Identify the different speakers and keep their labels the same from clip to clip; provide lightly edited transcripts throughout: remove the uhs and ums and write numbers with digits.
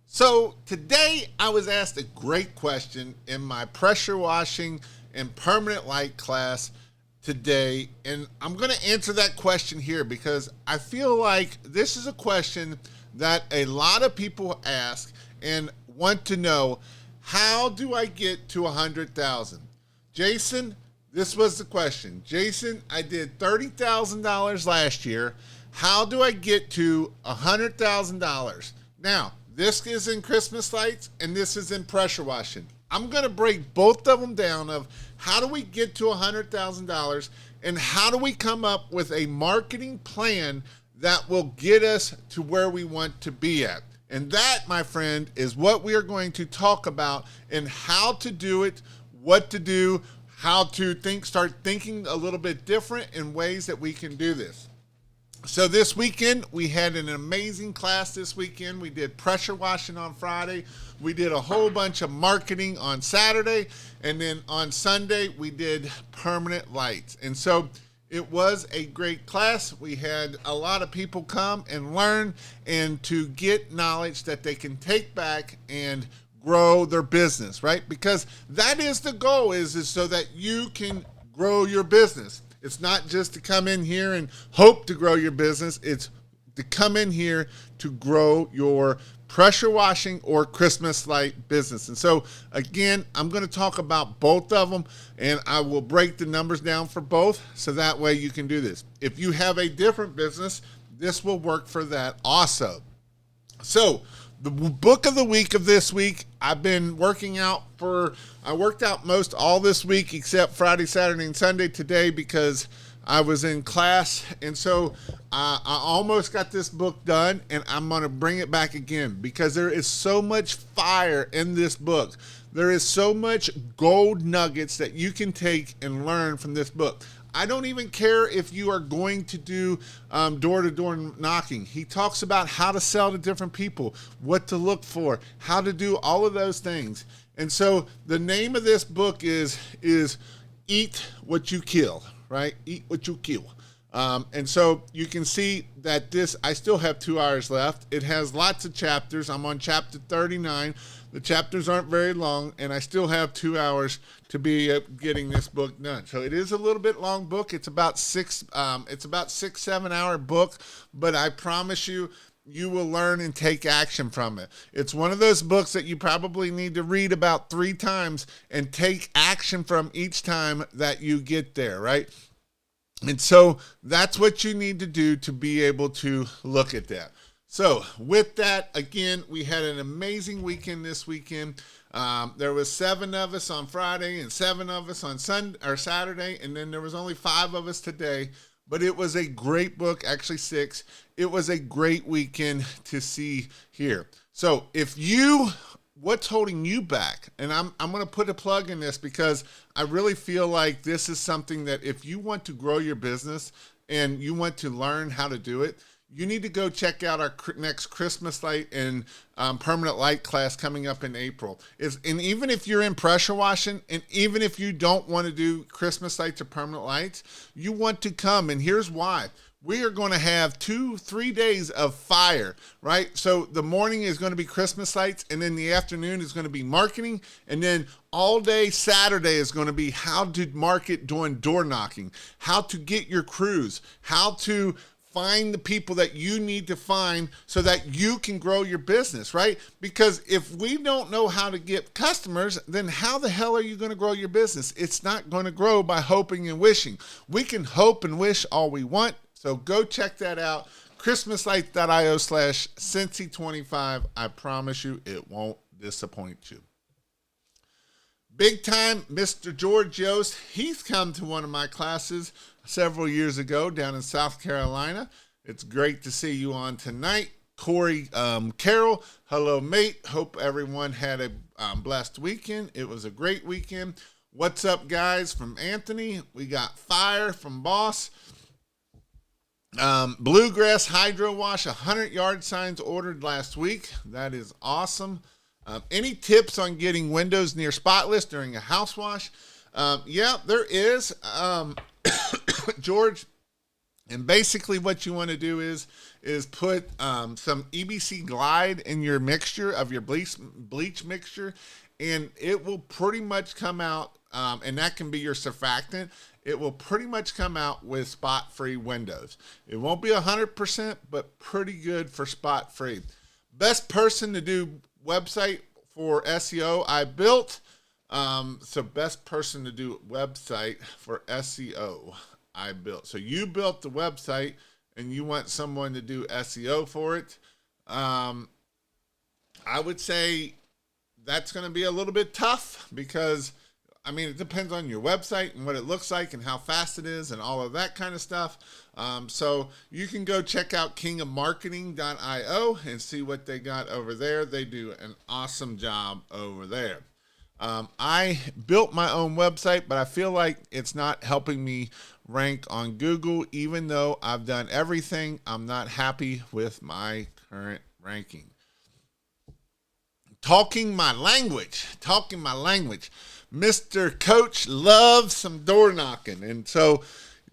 Speaker 1: So today I was asked a great question in my pressure washing and permanent light class today. And I'm going to answer that question here because I feel like this is a question that a lot of people ask and want to know, how do I get to 100,000? Jason, this was the question. Jason, I did $30,000 last year. How do I get to $100,000? Now, this is in Christmas lights and this is in pressure washing. I'm going to break both of them down of how do we get to $100,000 and how do we come up with a marketing plan that will get us to where we want to be at. And that, my friend, is what we are going to talk about and how to do it, what to do, how to start thinking a little bit different in ways that we can do this. So this weekend, we had an amazing class this weekend. We did pressure washing on Friday. We did a whole bunch of marketing on Saturday. And then on Sunday, we did permanent lights. And so it was a great class. We had a lot of people come and learn and to get knowledge that they can take back and grow their business, right? Because that is the goal, is so that you can grow your business. It's not just to come in here and hope to grow your business. It's to come in here to grow your pressure washing or Christmas light business. And so, again, I'm going to talk about both of them, and I will break the numbers down for both so that way you can do this. If you have a different business, this will work for that also. So, the book of the week of this week, I've been working out I worked out most all this week except Friday, Saturday, and Sunday today because I was in class. And so I almost got this book done, and I'm going to bring it back again because there is so much fire in this book. There is so much gold nuggets that you can take and learn from this book. I don't even care if you are going to do door-to-door knocking. He talks about how to sell to different people, what to look for, how to do all of those things. And so the name of this book is Eat What You Kill, right? Eat What You Kill. And so you can see that I still have 2 hours left. It has lots of chapters. I'm on chapter 39. The chapters aren't very long, and I still have 2 hours to be getting this book done. So it is a little bit long book. It's about 6-7 hour book, but I promise you, you will learn and take action from it. It's one of those books that you probably need to read about 3 times and take action from each time that you get there, right? And so that's what you need to do to be able to look at that. So with that, again, we had an amazing weekend this weekend. There was 7 of us on Friday and 7 of us on Saturday, and then there was only 5 of us today. But it was a great book, actually 6. It was a great weekend to see here. So what's holding you back? And I'm going to put a plug in this because I really feel like this is something that if you want to grow your business and you want to learn how to do it, you need to go check out our next Christmas light and permanent light class coming up in April. And even if you're in pressure washing, and even if you don't want to do Christmas lights or permanent lights, you want to come. And here's why. We are going to have 2-3 days of fire, right? So the morning is going to be Christmas lights, and then the afternoon is going to be marketing, and then all day Saturday is going to be how to market doing door knocking, how to get your crews, how to find the people that you need to find so that you can grow your business, right? Because if we don't know how to get customers, then how the hell are you going to grow your business? It's not going to grow by hoping and wishing. We can hope and wish all we want. So go check that out. ChristmasLights.io/Cincy25. I promise you it won't disappoint you. Big time Mr. George Yost. He's come to one of my classes several years ago down in South Carolina. It's great to see you on tonight. Corey Carroll, hello, mate. Hope everyone had a blessed weekend. It was a great weekend. What's up, guys? From Anthony. We got Fire from Boss. Bluegrass Hydro Wash, 100-yard signs ordered last week. That is awesome. Any tips on getting windows near spotless during a house wash? Yeah, there is. George, And basically what you want to do is put some EBC Glide in your mixture of your bleach mixture, and it will pretty much come out, and that can be your surfactant. It will pretty much come out with spot-free windows. It won't be 100%, but pretty good for spot-free. Best person to do website for SEO I built. So best person to do website for SEO I built. So you built the website and you want someone to do SEO for it. I would say that's going to be a little bit tough because, I mean, it depends on your website and what it looks like and how fast it is and all of that kind of stuff. So you can go check out kingofmarketing.io and see what they got over there. They do an awesome job over there. I built my own website, but I feel like it's not helping me rank on Google. Even though I've done everything, I'm not happy with my current ranking. Talking my language. Mr. Coach loves some door knocking. And so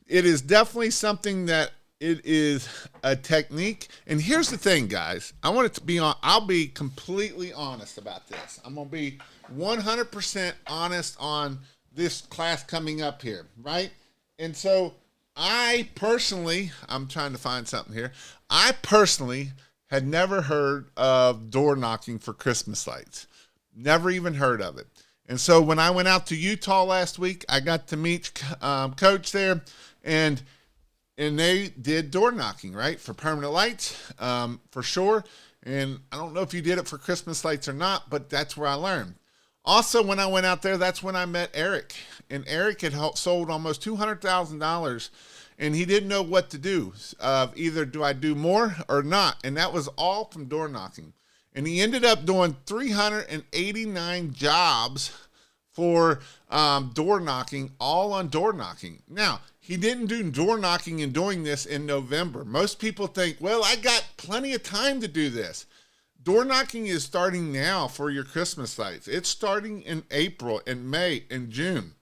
Speaker 1: it is definitely something that it is a technique. And here's the thing, guys. I'll be completely honest about this. I'm going to be 100% honest on this class coming up here, right? And so I'm trying to find something here. I personally had never heard of door knocking for Christmas lights. Never even heard of it. And so when I went out to Utah last week, I got to meet Coach there, and they did door knocking, right, for permanent lights, for sure. And I don't know if you did it for Christmas lights or not, but that's where I learned. Also, when I went out there, that's when I met Eric. And Eric had sold almost $200,000, and he didn't know what to do. Either do I do more or not? And that was all from door knocking. And he ended up doing 389 jobs for door knocking, all on door knocking. Now, he didn't do door knocking and doing this in November. Most people think, well, I got plenty of time to do this. Door knocking is starting now for your Christmas lights. It's starting in April and May and June.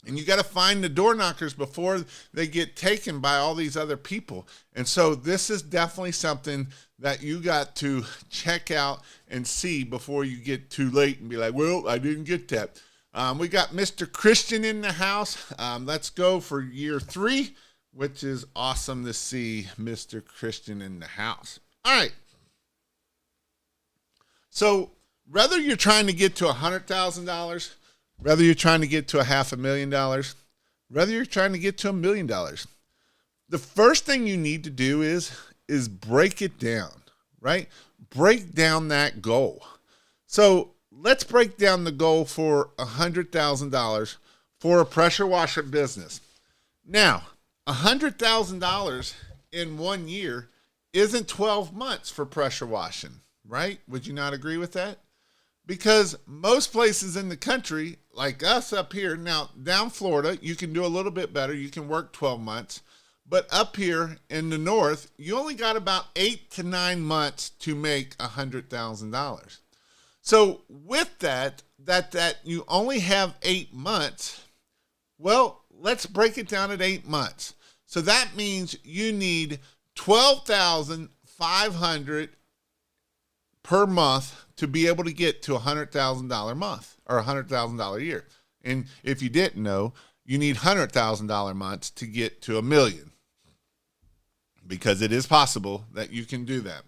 Speaker 1: And you got to find the door knockers before they get taken by all these other people. And so this is definitely something that you got to check out and see before you get too late and be like, well, I didn't get that. We got Mr. Christian in the house. Let's go for year 3, which is awesome to see Mr. Christian in the house. All right. So whether you're trying to get to $100,000, whether you're trying to get to $500,000, whether you're trying to get to $1 million, the first thing you need to do is break it down, right? Break down that goal. So let's break down the goal for $100,000 for a pressure washer business. Now, $100,000 in 1 year isn't 12 months for pressure washing, right? Would you not agree with that? Because most places in the country, like us up here, now down Florida, you can do a little bit better. You can work 12 months. But up here in the north, you only got about 8 to 9 months to make $100,000. So with that you only have 8 months, well, let's break it down at 8 months. So that means you need $12,500 per month to be able to get to $100,000 a month or $100,000 a year. And if you didn't know, you need $100,000 months to get to $1 million, because it is possible that you can do that.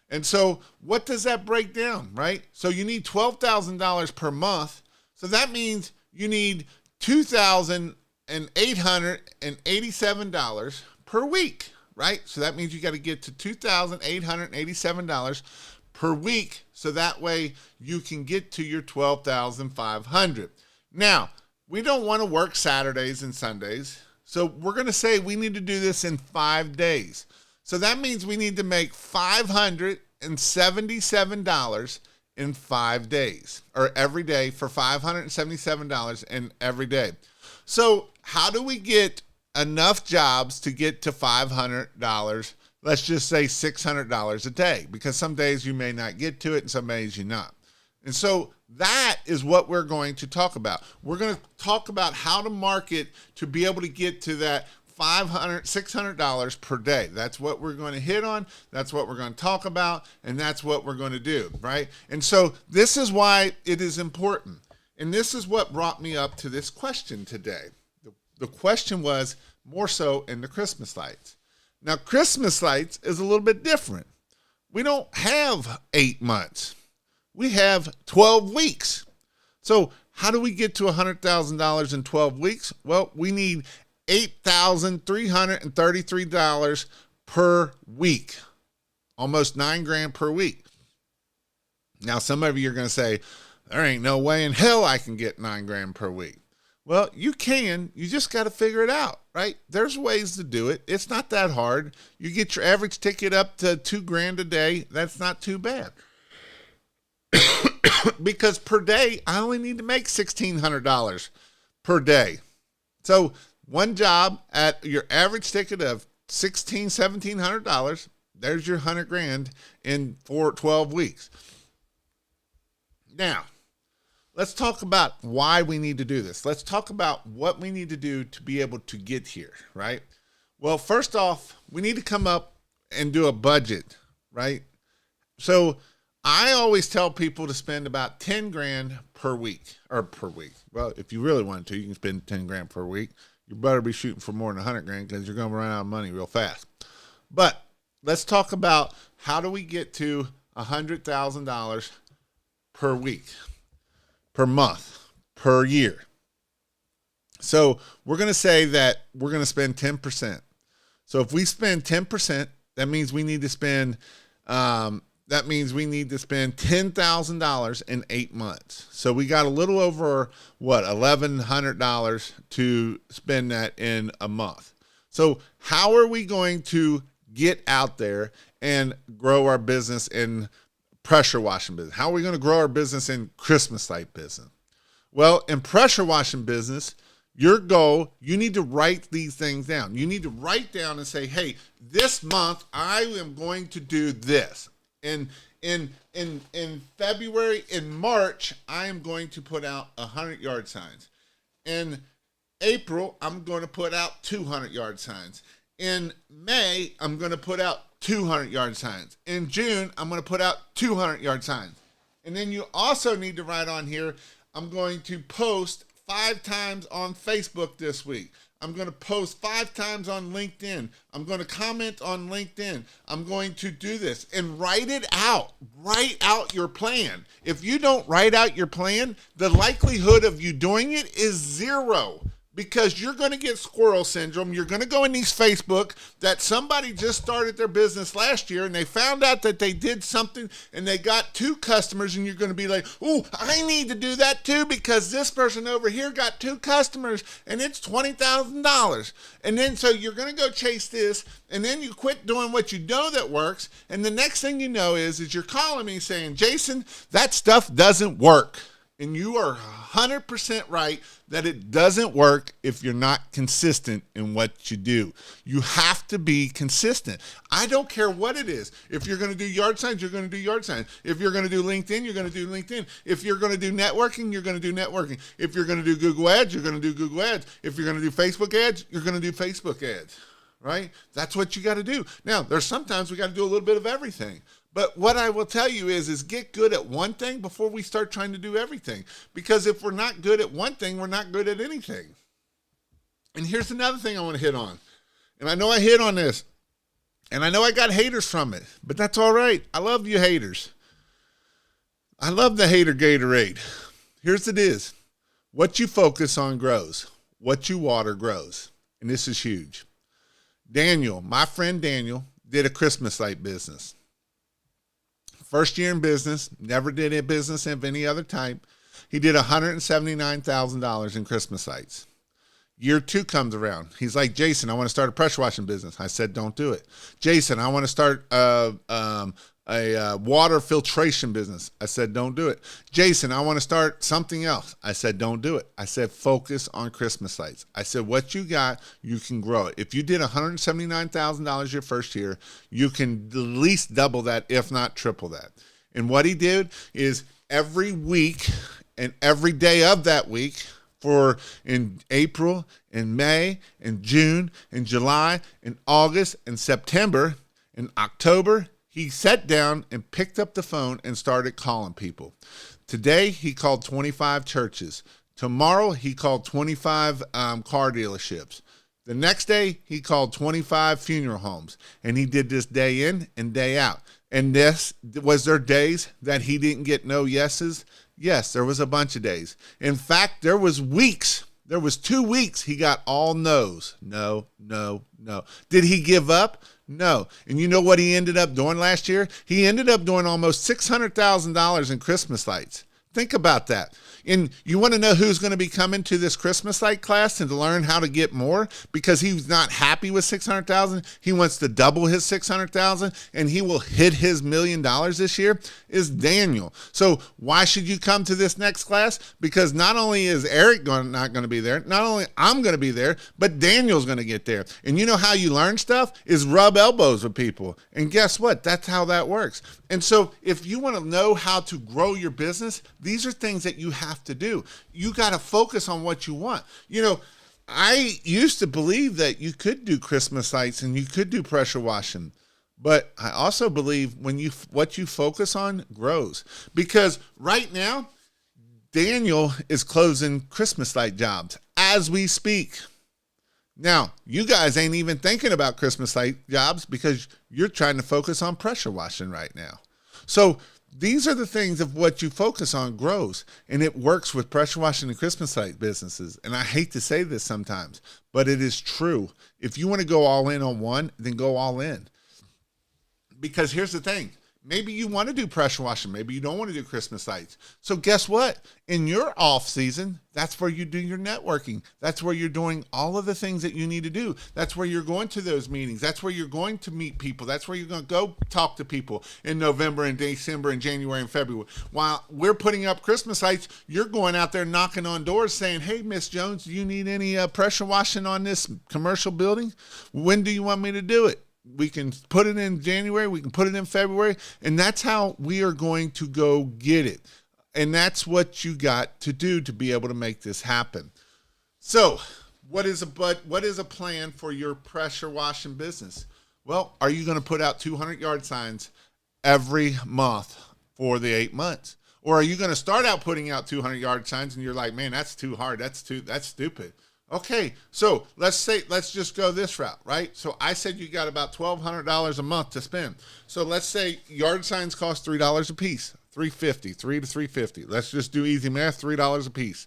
Speaker 1: And so what does that break down, right? So you need $12,000 per month. So that means you need $2,887 per week, right? So that means you got to get to $2,887 per week. So that way you can get to your $12,500. Now, we don't want to work Saturdays and Sundays. So we're going to say we need to do this in 5 days. So that means we need to make $577 in 5 days, or every day, for $577 in every day. So how do we get enough jobs to get to $500? Let's just say $600 a day, because some days you may not get to it and some days you not. And so that is what we're going to talk about. We're going to talk about how to market to be able to get to that $600 per day. That's what we're going to hit on. That's what we're going to talk about. And that's what we're going to do, right? And so this is why it is important. And this is what brought me up to this question today. The question was more so in the Christmas lights. Now, Christmas lights is a little bit different. We don't have 8 months. We have 12 weeks. So how do we get to $100,000 in 12 weeks? Well, we need $8,333 per week, almost $9,000 per week. Now, some of you are going to say, there ain't no way in hell I can get $9,000 per week. Well, you can. You just got to figure it out, right? There's ways to do it. It's not that hard. You get your average ticket up to $2,000 a day. That's not too bad. Because per day, I only need to make $1,600 per day. So one job at your average ticket of $1,700, there's your $100,000 in 12 weeks. Now, let's talk about why we need to do this. Let's talk about what we need to do to be able to get here, right? Well, first off, we need to come up and do a budget, right? So I always tell people to spend about $10,000 per week. Well, if you really want to, you can spend $10,000 per week. You better be shooting for more than $100,000 because you're going to run out of money real fast. But let's talk about how do we get to $100,000 per week, per month, per year. So we're going to say that we're going to spend 10%. So if we spend 10%, that means we need to spend $10,000 in 8 months. So we got a little over $1,100 to spend that in a month. So how are we going to get out there and grow our business in pressure washing business? How are we going to grow our business in Christmas light business? Well, in pressure washing business, your goal, you need to write these things down. You need to write down and say, hey, this month I am going to do this. In February, in March, I am going to put out 100-yard signs. In April, I'm going to put out 200-yard signs. In May, I'm going to put out 200-yard signs. In June, I'm going to put out 200-yard signs. And then you also need to write on here, I'm going to post 5 times on Facebook this week. I'm going to post 5 times on LinkedIn. I'm going to comment on LinkedIn. I'm going to do this and write it out. Write out your plan. If you don't write out your plan, the likelihood of you doing it is 0. Because you're going to get squirrel syndrome. You're going to go in these Facebook that somebody just started their business last year and they found out that they did something and they got 2 customers, and you're going to be like, ooh, I need to do that too because this person over here got 2 customers and it's $20,000. And then so you're going to go chase this, and then you quit doing what you know that works. And the next thing you know is you're calling me saying, Jason, that stuff doesn't work. And you are 100% right that it doesn't work if you're not consistent in what you do. You have to be consistent. I don't care what it is. If you're going to do yard signs, you're going to do yard signs. If you're going to do LinkedIn, you're going to do LinkedIn. If you're going to do networking, you're going to do networking. If you're going to do Google ads, you're going to do Google ads. If you're going to do Facebook ads, you're going to do Facebook ads, right? That's what you got to do. Now, there's sometimes we got to do a little bit of everything. But what I will tell you is get good at one thing before we start trying to do everything. Because if we're not good at one thing, we're not good at anything. And here's another thing I want to hit on. And I know I hit on this. And I know I got haters from it. But that's all right. I love you haters. I love the hater Gatorade. Here's it is. What you focus on grows. What you water grows. And this is huge. Daniel, my friend Daniel, did a Christmas light business. First year in business, never did a business of any other type. He did $179,000 in Christmas lights. Year 2 comes around. He's like, Jason, I want to start a pressure washing business. I said, don't do it. Jason, I want to start a water filtration business. I said, don't do it. Jason, I want to start something else. I said, don't do it. I said, focus on Christmas lights. I said, what you got, you can grow it. If you did $179,000 your first year, you can at least double that, if not triple that. And what he did is every week and every day of that week, for in April and May and June and July and August and September and October. He sat down and picked up the phone and started calling people. Today, he called 25 churches. Tomorrow, he called 25 car dealerships. The next day, he called 25 funeral homes. And he did this day in and day out. And was there days that he didn't get no yeses? Yes, there was a bunch of days. In fact, there was weeks. There was 2 weeks he got all no's. No, no, no. Did he give up? No. And you know what he ended up doing last year? He ended up doing almost $600,000 in Christmas lights. Think about that. And you want to know who's going to be coming to this Christmas light class and to learn how to get more because he's not happy with 600,000. He wants to double his 600,000 and he will hit his $1 million this year is Daniel. So why should you come to this next class? Because not only is Eric not going to be there, not only I'm going to be there, but Daniel's going to get there. And you know how you learn stuff is rub elbows with people. And guess what? That's how that works. And so if you want to know how to grow your business, these are things that you have to do. You got to focus on what you want. You know, I used to believe that you could do Christmas lights and you could do pressure washing. But I also believe what you focus on grows. Because right now, Daniel is closing Christmas light jobs as we speak. Now, you guys ain't even thinking about Christmas light jobs because you're trying to focus on pressure washing right now. So these are the things of what you focus on grows, and it works with pressure washing and Christmas light businesses. And I hate to say this sometimes, but it is true. If you want to go all in on one, then go all in. Because here's the thing. Maybe you want to do pressure washing. Maybe you don't want to do Christmas lights. So guess what? In your off season, that's where you do your networking. That's where you're doing all of the things that you need to do. That's where you're going to those meetings. That's where you're going to meet people. That's where you're going to go talk to people in November and December and January and February. While we're putting up Christmas lights, you're going out there knocking on doors saying, hey, Miss Jones, do you need any pressure washing on this commercial building? When do you want me to do it? We can put it in January. We can put it in February. And that's how we are going to go get it. And that's what you got to do to be able to make this happen. So what is a plan for your pressure washing business? Well, are you going to put out 200 yard signs every month for the 8 months? Or are you going to start out putting out 200 yard signs and you're like, man, that's too hard. That's stupid. Okay, so let's just go this route, right? So I said you got about $1,200 a month to spend. So let's say yard signs cost $3 a piece, $3 to $3.50. Let's just do easy math, $3 a piece.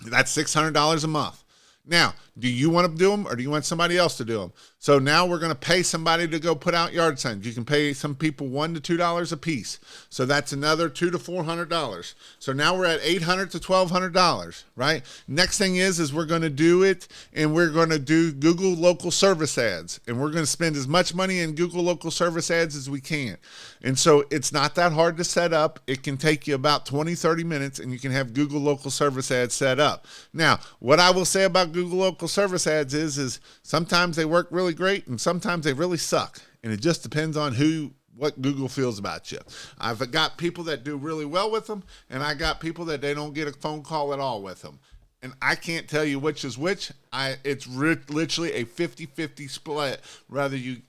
Speaker 1: That's $600 a month. Now, do you want to do them or do you want somebody else to do them? So now we're going to pay somebody to go put out yard signs. You can pay some people $1 to $2 a piece. So that's another $200 to $400. So now we're at $800 to $1,200, right? Next thing is we're going to do it and we're going to do Google local service ads. And we're going to spend as much money in Google local service ads as we can. And so it's not that hard to set up. It can take you about 20, 30 minutes and you can have Google local service ads set up. Now, what I will say about Google local service ads is sometimes they work really great and sometimes they really suck. And it just depends on what Google feels about you. I've got people that do really well with them and I got people that they don't get a phone call at all with them. And I can't tell you which is which. It's literally a 50-50 split,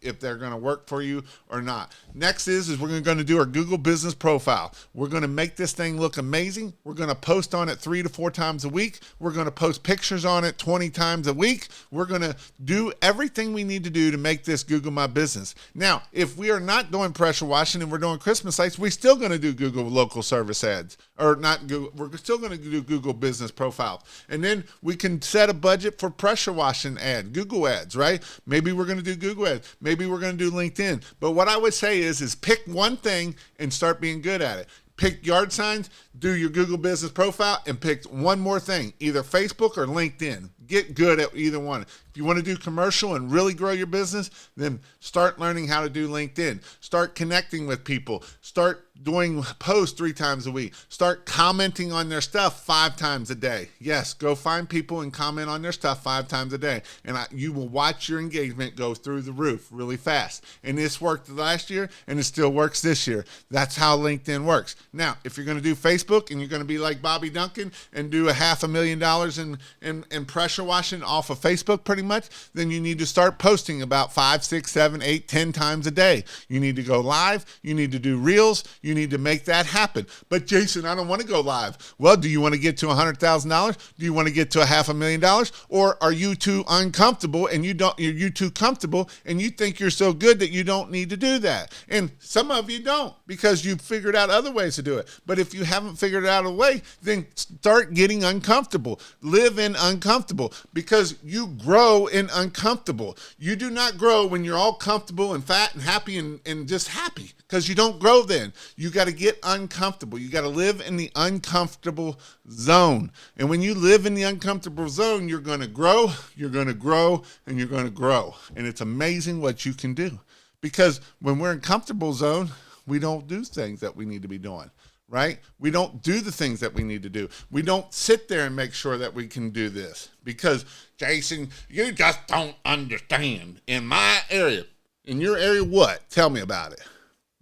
Speaker 1: if they're going to work for you or not. Next is we're going to do our Google business profile. We're going to make this thing look amazing. We're going to post on it 3 to 4 times a week. We're going to post pictures on it 20 times a week. We're going to do everything we need to do to make this Google My Business. Now, if we are not doing pressure washing and we're doing Christmas lights, we're still going to do Google local service ads. Or not Google, we're still going to do Google business profiles. And then we can set a budget for pressure washing Google ads, right? Maybe we're going to do Google ads. Maybe we're going to do LinkedIn. But what I would say is pick one thing and start being good at it. Pick yard signs, do your Google business profile, and pick one more thing, either Facebook or LinkedIn. Get good at either one. If you want to do commercial and really grow your business, then start learning how to do LinkedIn. Start connecting with people. Start doing posts 3 times a week. Start commenting on their stuff 5 times a day. Yes, go find people and comment on their stuff 5 times a day. And you will watch your engagement go through the roof really fast. And this worked last year and it still works this year. That's how LinkedIn works. Now, if you're going to do Facebook and you're going to be like Bobby Duncan and do $500,000 in pressure washing off of Facebook pretty much, then you need to start posting about 5, 6, 7, 8, 10 times a day. You need to go live. You need to do reels. You need to make that happen. But Jason, I don't want to go live. Well, do you want to get to $100,000? Do you want to get to $500,000? Or are you too uncomfortable and you're too comfortable and you think you're so good that you don't need to do that? And some of you don't because you've figured out other ways to do it. But if you haven't figured out a way, then start getting uncomfortable. Live in uncomfortable because you grow in uncomfortable. You do not grow when you're all comfortable and fat and happy and just happy because you don't grow then. You got to get uncomfortable. You got to live in the uncomfortable zone. And when you live in the uncomfortable zone, you're going to grow, you're going to grow, and you're going to grow. And it's amazing what you can do because when we're in comfortable zone, we don't do things that we need to be doing. Right? We don't do the things that we need to do. We don't sit there and make sure that we can do this because, Jason, you just don't understand. In my area, in your area, what? Tell me about it.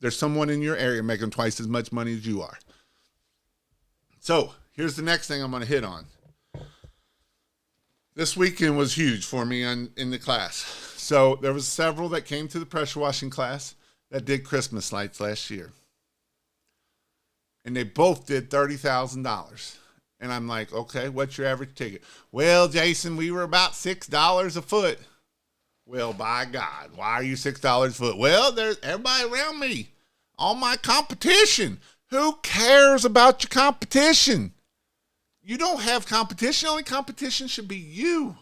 Speaker 1: There's someone in your area making twice as much money as you are. So here's the next thing I'm going to hit on. This weekend was huge for me in the class. So there was several that came to the pressure washing class that did Christmas lights last year. And they both did $30,000. And I'm like, okay, what's your average ticket? Well, Jason, we were about $6 a foot. Well, by God, why are you $6 a foot? Well, there's everybody around me, all my competition. Who cares about your competition? You don't have competition. Only competition should be you.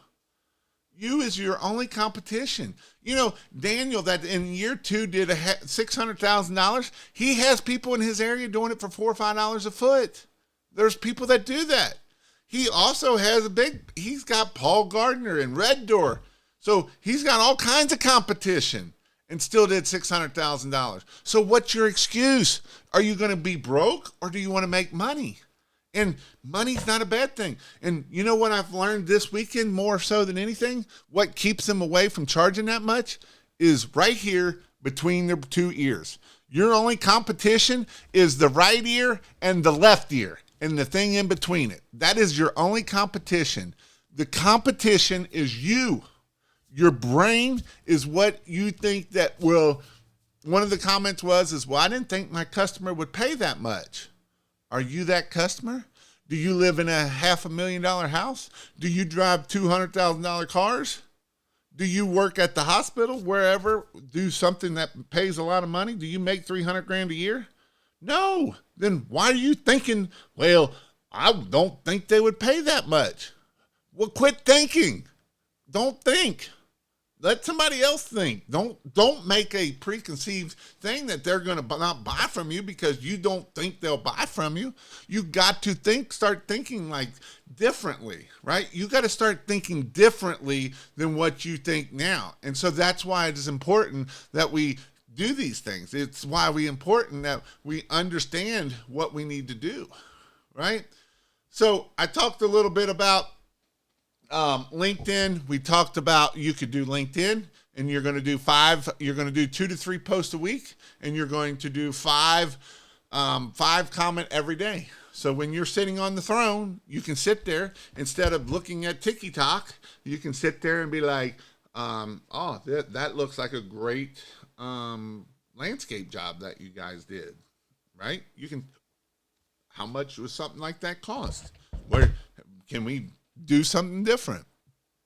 Speaker 1: You is your only competition. You know, Daniel, that in year 2 did $600,000. He has people in his area doing it for $4 or $5 a foot. There's people that do that. He also has he's got Paul Gardner and Red Door. So he's got all kinds of competition and still did $600,000. So what's your excuse? Are you going to be broke or do you want to make money? And money's not a bad thing. And you know what I've learned this weekend more so than anything? What keeps them away from charging that much is right here between their 2 ears. Your only competition is the right ear and the left ear and the thing in between it. That is your only competition. The competition is you. Your brain is what you think that will. One of the comments was, well, I didn't think my customer would pay that much. Are you that customer? Do you live in a $500,000 house? Do you drive $200,000 cars? Do you work at the hospital, wherever, do something that pays a lot of money? Do you make $300,000 a year? No. Then why are you thinking, well, I don't think they would pay that much? Well, quit thinking. Don't think. Let somebody else think. Don't make a preconceived thing that they're going to not buy from you because you don't think they'll buy from you. You got to start thinking like differently, right? You got to start thinking differently than what you think now. And so that's why it is important that we do these things. It's why important that we understand what we need to do, right? So I talked a little bit about LinkedIn. We talked about you could do LinkedIn and you're going to do 2 to 3 posts a week and you're going to do 5 comment every day. So when you're sitting on the throne, you can sit there instead of looking at TikTok, you can sit there and be like, oh, that looks like a great landscape job that you guys did, right? How much would something like that cost? Where can we do something different?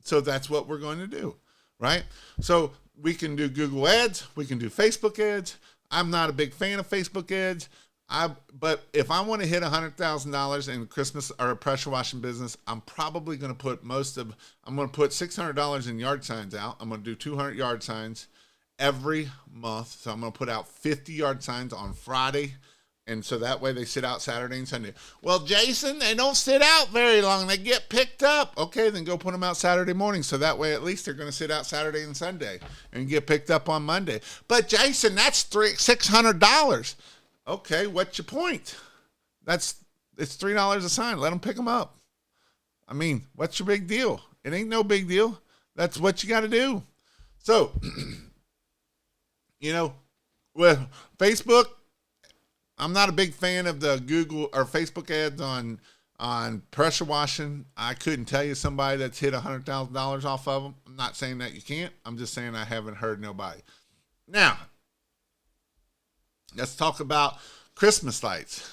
Speaker 1: So that's what we're going to do, right? So we can do Google ads. We can do Facebook ads. I'm not a big fan of Facebook ads. But if I want to hit $100,000 in Christmas or a pressure washing business, I'm probably going to put I'm going to put $600 in yard signs out. I'm going to do 200 yard signs every month. So I'm going to put out 50 yard signs on Friday, And so that way they sit out Saturday and Sunday. Well, Jason, they don't sit out very long. They get picked up. Okay, then go put them out Saturday morning. So that way at least they're going to sit out Saturday and Sunday and get picked up on Monday. But Jason, that's $600. Okay, what's your point? It's $3 a sign. Let them pick them up. I mean, what's your big deal? It ain't no big deal. That's what you got to do. So, with Facebook, I'm not a big fan of the Google or Facebook ads on pressure washing. I couldn't tell you somebody that's hit $100,000 off of them. I'm not saying that you can't. I'm just saying I haven't heard nobody. Now, let's talk about Christmas lights.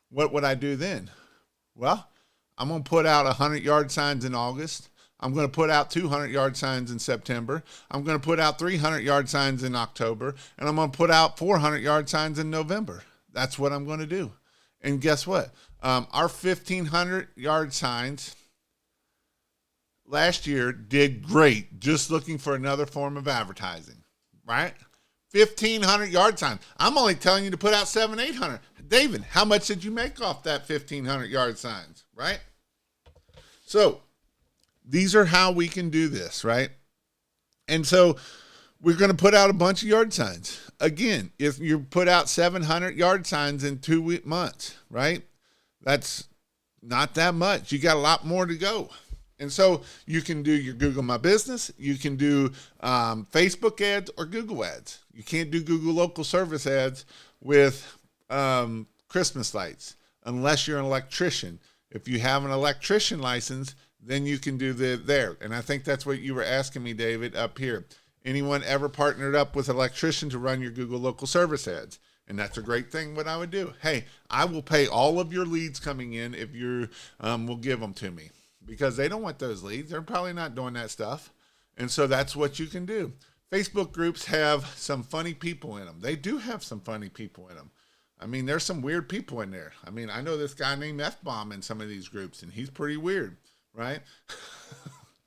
Speaker 1: What would I do then? Well, I'm going to put out 100-yard signs in August. I'm going to put out 200-yard signs in September. I'm going to put out 300-yard signs in October. And I'm going to put out 400-yard signs in November. That's what I'm going to do. And guess what? Our 1,500-yard signs last year did great, just looking for another form of advertising, right? 1,500-yard signs. I'm only telling you to put out 700, 800. David, how much did you make off that 1,500-yard signs, right? So these are how we can do this, right? And so we're going to put out a bunch of yard signs. Again, if you put out 700 yard signs in 2 months, right? That's not that much. You got a lot more to go. And so you can do your Google My Business. You can do Facebook ads or Google ads. You can't do Google local service ads with Christmas lights unless you're an electrician. If you have an electrician license, then you can do there. And I think that's what you were asking me, David, up here. Anyone ever partnered up with an electrician to run your Google local service ads? And that's a great thing, what I would do. Hey, I will pay all of your leads coming in if you will give them to me. Because they don't want those leads. They're probably not doing that stuff. And so that's what you can do. Facebook groups have some funny people in them. They do have some funny people in them. I mean, there's some weird people in there. I mean, I know this guy named F-Bomb in some of these groups, and he's pretty weird. Right?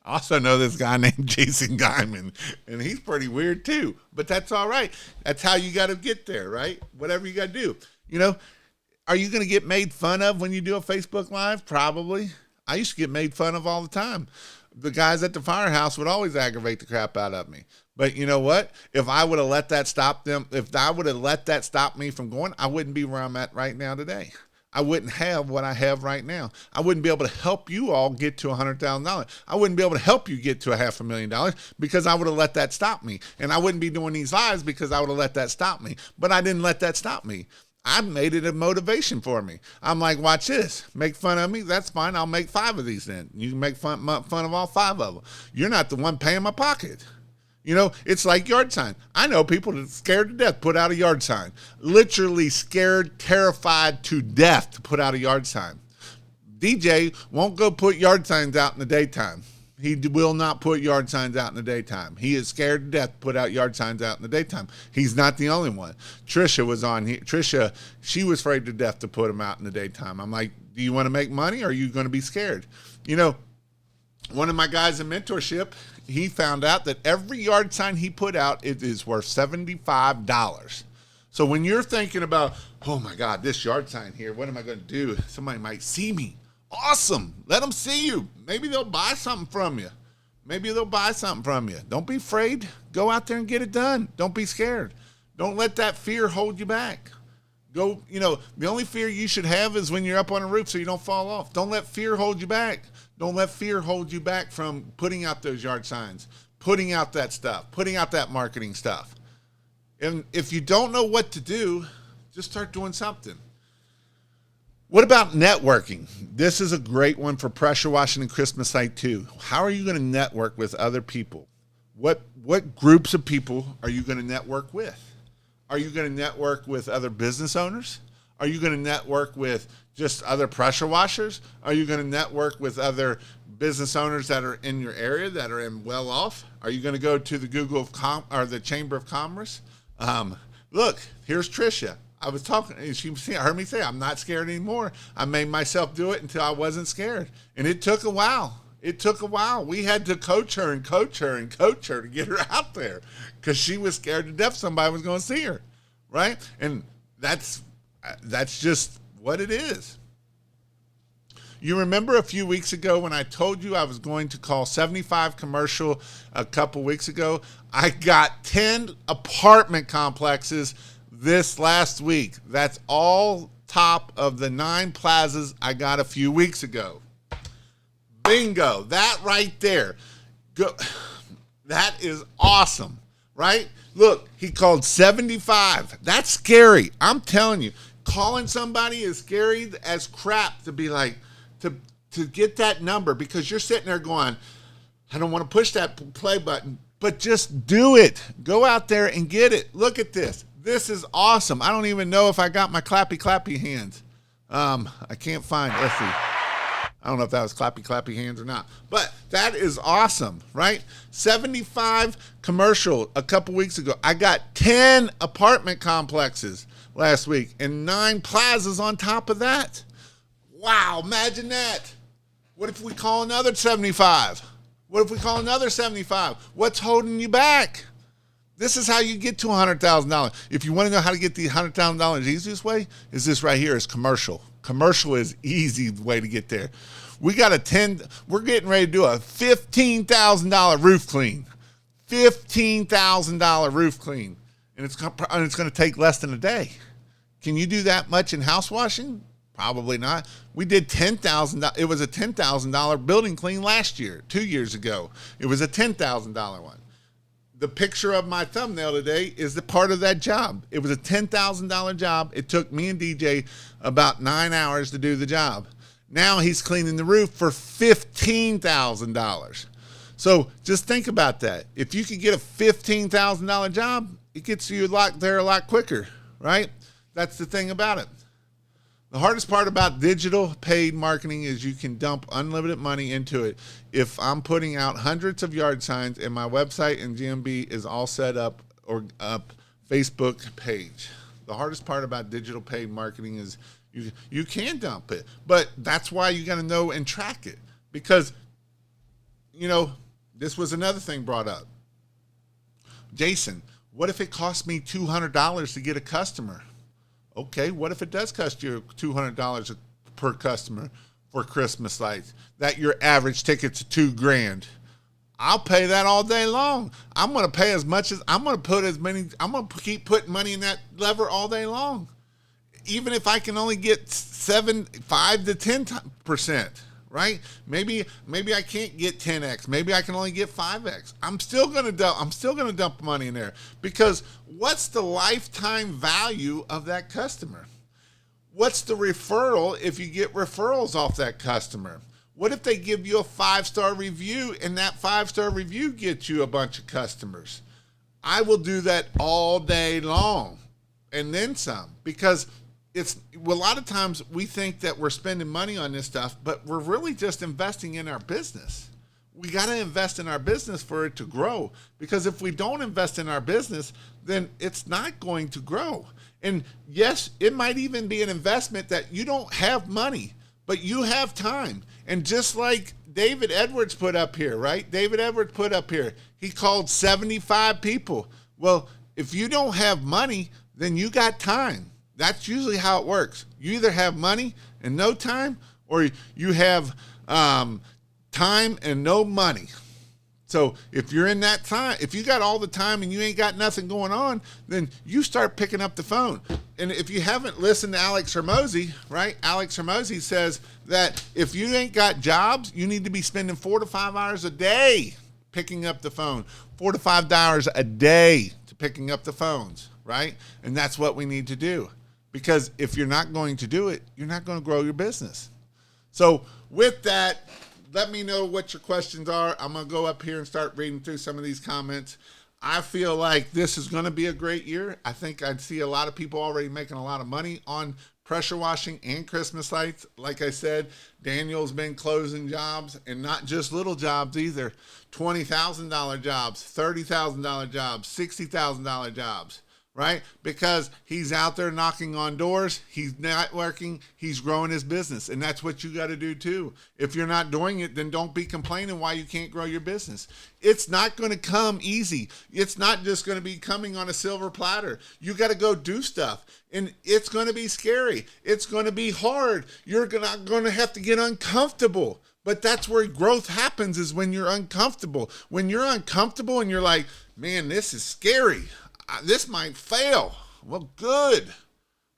Speaker 1: I also know this guy named Jason Guyman, and he's pretty weird too. But that's all right. That's how you got to get there, right? Whatever you got to do. Are you going to get made fun of when you do a Facebook Live? Probably. I used to get made fun of all the time. The guys at the firehouse would always aggravate the crap out of me. But you know what? If I would have let that stop them, if I would have let that stop me from going, I wouldn't be where I'm at right now today. I wouldn't have what I have right now. I wouldn't be able to help you all get to $100,000. I wouldn't be able to help you get to $500,000 because I would have let that stop me. And I wouldn't be doing these lives because I would have let that stop me. But I didn't let that stop me. I made it a motivation for me. I'm like, watch this. Make fun of me? That's fine. I'll make 5 of these then. You can make fun of all 5 of them. You're not the one paying my pocket. It's like yard sign. I know people that are scared to death put out a yard sign. Literally scared, terrified to death to put out a yard sign. DJ won't go put yard signs out in the daytime. He will not put yard signs out in the daytime. He is scared to death to put out yard signs out in the daytime. He's not the only one. Trisha was on here. Trisha, she was afraid to death to put them out in the daytime. I'm like, do you want to make money or are you going to be scared? One of my guys in mentorship, he found out that every yard sign he put out, it is worth $75. So when you're thinking about, oh my God, this yard sign here, what am I going to do? Somebody might see me. Awesome. Let them see you. Maybe they'll buy something from you. Don't be afraid. Go out there and get it done. Don't be scared. Don't let that fear hold you back. The only fear you should have is when you're up on a roof so you don't fall off. Don't let fear hold you back. Don't let fear hold you back from putting out those yard signs, putting out that stuff, putting out that marketing stuff. And if you don't know what to do, just start doing something. What about networking? This is a great one for pressure washing and Christmas light too. How are you going to network with other people? What groups of people are you going to network with? Are you going to network with other business owners? Are you going to network with just other pressure washers? Are you going to network with other business owners that are in your area that are well off? Are you going to go to the or the Chamber of Commerce? Look, here's Trisha. I was talking, and she heard me say, I'm not scared anymore. I made myself do it until I wasn't scared. And it took a while. We had to coach her to get her out there because she was scared to death somebody was going to see her, right? And that's That's just what it is. You remember a few weeks ago when I told you I was going to call 75 commercial a couple weeks ago? I got 10 apartment complexes this last week. That's all top of the 9 plazas I got a few weeks ago. Bingo. That right there. Go. That is awesome, right? Look, he called 75. That's scary. I'm telling you, calling somebody is scary as crap to be like, to get that number, because you're sitting there going, I don't want to push that play button, but just do it. Go out there and get it. Look at this. This is awesome. I don't even know if I got my clappy hands. I can't find, let's see. I don't know if that was clappy hands or not, but that is awesome, right? 75 commercial a couple weeks ago. I got 10 apartment complexes last week and 9 plazas on top of that. Wow, imagine that. What if we call another 75? What if we call another 75? What's holding you back? This is how you get to $100,000. If you want to know how to get the $100,000, the easiest way is this right here, is commercial. Commercial is easy way to get there. We're getting ready to do a $15,000 roof clean. $15,000 roof clean. And it's going to take less than a day. Can you do that much in house washing? Probably not. We did $10,000. It was a $10,000 building clean last year, 2 years ago. It was a $10,000 one. The picture of my thumbnail today is the part of that job. It was a $10,000 job. It took me and DJ about 9 hours to do the job. Now he's cleaning the roof for $15,000. So just think about that. If you could get a $15,000 job, it gets you a lot quicker, right? That's the thing about it. The hardest part about digital paid marketing is you can dump unlimited money into it. If I'm putting out hundreds of yard signs and my website and GMB is all set up, or up Facebook page. The hardest part about digital paid marketing is you can dump it, but that's why you got to know and track it, because, this was another thing brought up. Jason, what if it costs me $200 to get a customer? Okay, what if it does cost you $200 per customer for Christmas lights? That your average ticket's $2,000. I'll pay that all day long. I'm going to pay as much as I'm going to keep putting money in that lever all day long. Even if I can only get 5 to 10%, right? Maybe I can't get 10x. Maybe I can only get 5x. I'm still going to dump money in there, because what's the lifetime value of that customer? What's the referral if you get referrals off that customer? What if they give you a 5-star review and that 5-star review gets you a bunch of customers? I will do that all day long and then some, because a lot of times we think that we're spending money on this stuff, but we're really just investing in our business. We got to invest in our business for it to grow, because if we don't invest in our business, then it's not going to grow. And yes, it might even be an investment that you don't have money, but you have time. And just like David Edwards put up here, right? David Edwards put up here, he called 75 people. Well, if you don't have money, then you got time. That's usually how it works. You either have money and no time, or you have time and no money. So if you're in that time, if you got all the time and you ain't got nothing going on, then you start picking up the phone. And if you haven't listened to Alex Hormozi, right? Alex Hormozi says that if you ain't got jobs, you need to be spending 4 to 5 hours a day picking up the phone. 4 to 5 hours a day to picking up the phones, right? And that's what we need to do. Because if you're not going to do it, you're not going to grow your business. So with that, let me know what your questions are. I'm going to go up here and start reading through some of these comments. I feel like this is going to be a great year. I think I'd see a lot of people already making a lot of money on pressure washing and Christmas lights. Like I said, Daniel's been closing jobs, and not just little jobs either. $20,000 jobs, $30,000 jobs, $60,000 jobs. right? Because he's out there knocking on doors, he's networking, he's growing his business. And that's what you got to do too. If you're not doing it, then don't be complaining why you can't grow your business. It's not going to come easy. It's not just going to be coming on a silver platter. You got to go do stuff. And it's going to be scary. It's going to be hard. You're not going to have to get uncomfortable. But that's where growth happens, is when you're uncomfortable. When you're uncomfortable and you're like, man, this is scary. This might fail. Well, good.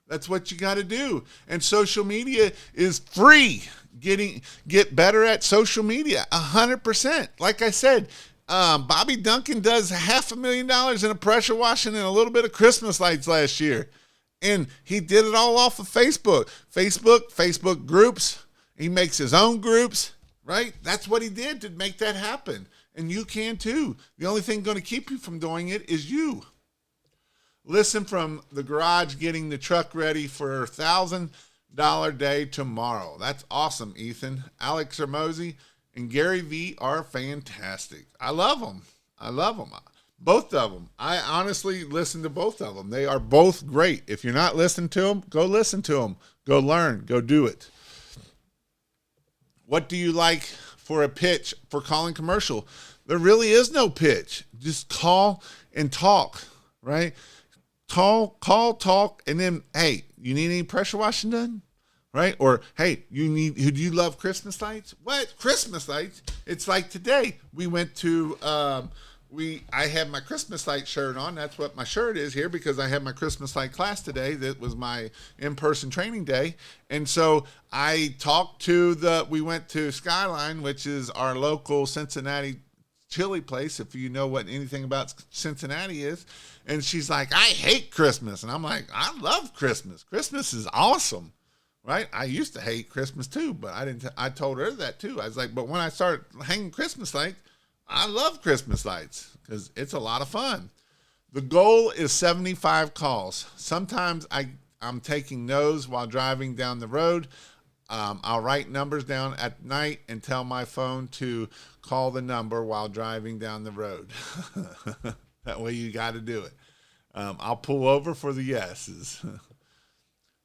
Speaker 1: That's what you got to do. And social media is free. Get better at social media, 100%. Like I said, Bobby Duncan does $500,000 in a pressure washing and a little bit of Christmas lights last year. And he did it all off of Facebook. Facebook groups. He makes his own groups, right? That's what he did to make that happen. And you can too. The only thing going to keep you from doing it is you. Listen from the garage, getting the truck ready for $1,000 day tomorrow. That's awesome, Ethan. Alex Hermosi and Gary Vee are fantastic. I love them. Both of them. I honestly listen to both of them. They are both great. If you're not listening to them, go listen to them. Go learn. Go do it. What do you like for a pitch for calling commercial? There really is no pitch. Just call and talk, right? Call, talk, and then, hey, you need any pressure washing done? Right? Or, hey, do you love Christmas lights? What? Christmas lights? It's like today we went to, I had my Christmas light shirt on. That's what my shirt is here, because I had my Christmas light class today. That was my in-person training day. And so I we went to Skyline, which is our local Cincinnati chili place, if you know what anything about Cincinnati is. And she's like, I hate Christmas. And I'm like, I love Christmas. Christmas is awesome, right? I used to hate Christmas too, but I told her that too. I was like, but when I start hanging Christmas lights, I love Christmas lights because it's a lot of fun. The goal is 75 calls. Sometimes I'm taking no's while driving down the road. I'll write numbers down at night and tell my phone to call the number while driving down the road. That way you got to do it. I'll pull over for the yeses.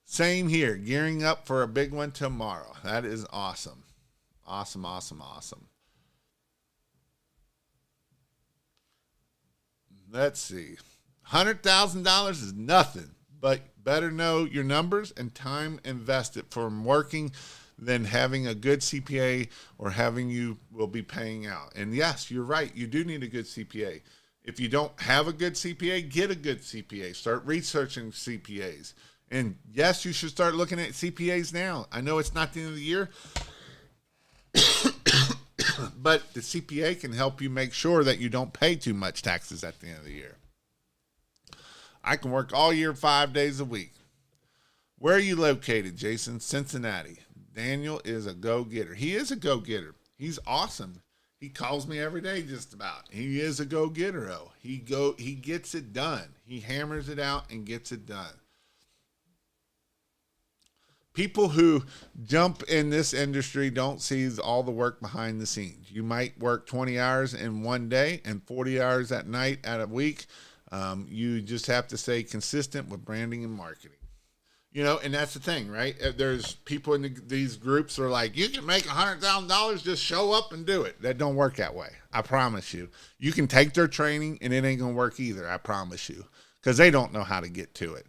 Speaker 1: Same here. Gearing up for a big one tomorrow. That is awesome. Awesome. Let's see. $100,000 is nothing, but better know your numbers and time invested from working than having a good CPA or having you will be paying out. And yes, you're right. You do need a good CPA. If you don't have a good CPA, get a good CPA. Start researching CPAs. And yes, you should start looking at CPAs now. I know it's not the end of the year, but the CPA can help you make sure that you don't pay too much taxes at the end of the year. I can work all year, 5 days a week. Where are you located, Jason? Cincinnati. Daniel is a go-getter. He is a go-getter. He's awesome. He calls me every day just about. He is a go-getter, though. He gets it done. He hammers it out and gets it done. People who jump in this industry don't see all the work behind the scenes. You might work 20 hours in one day and 40 hours at night at a week. You just have to stay consistent with branding and marketing. You know, and that's the thing, right? There's people in these groups that are like, you can make $100,000, just show up and do it. That don't work that way. I promise you. You can take their training and it ain't going to work either. I promise you. Because they don't know how to get to it.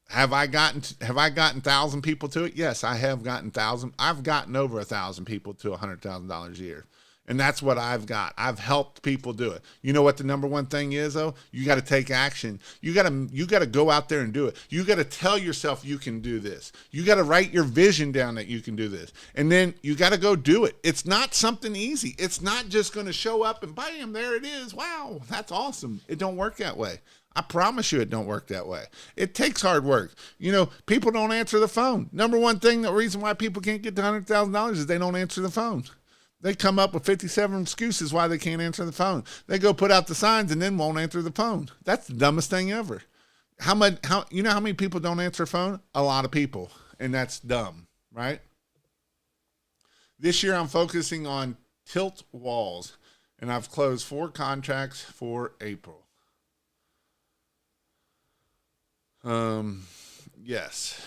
Speaker 1: Have I gotten 1,000 people to it? Yes, I have gotten 1,000. I've gotten over 1,000 people to $100,000 a year. And that's what I've got. I've helped people do it. You know what the number one thing is, though? You got to take action. You got to go out there and do it. You got to tell yourself you can do this. You got to write your vision down that you can do this. And then you got to go do it. It's not something easy. It's not just going to show up and bam, there it is. Wow, that's awesome. It don't work that way. I promise you it don't work that way. It takes hard work. You know, people don't answer the phone. Number one thing, the reason why people can't get to $100,000 is they don't answer the phone. They come up with 57 excuses why they can't answer the phone. They go put out the signs and then won't answer the phone. That's the dumbest thing ever. You know how many people don't answer the phone? A lot of people. And that's dumb, right? This year I'm focusing on tilt walls, and I've closed 4 contracts for April. Yes.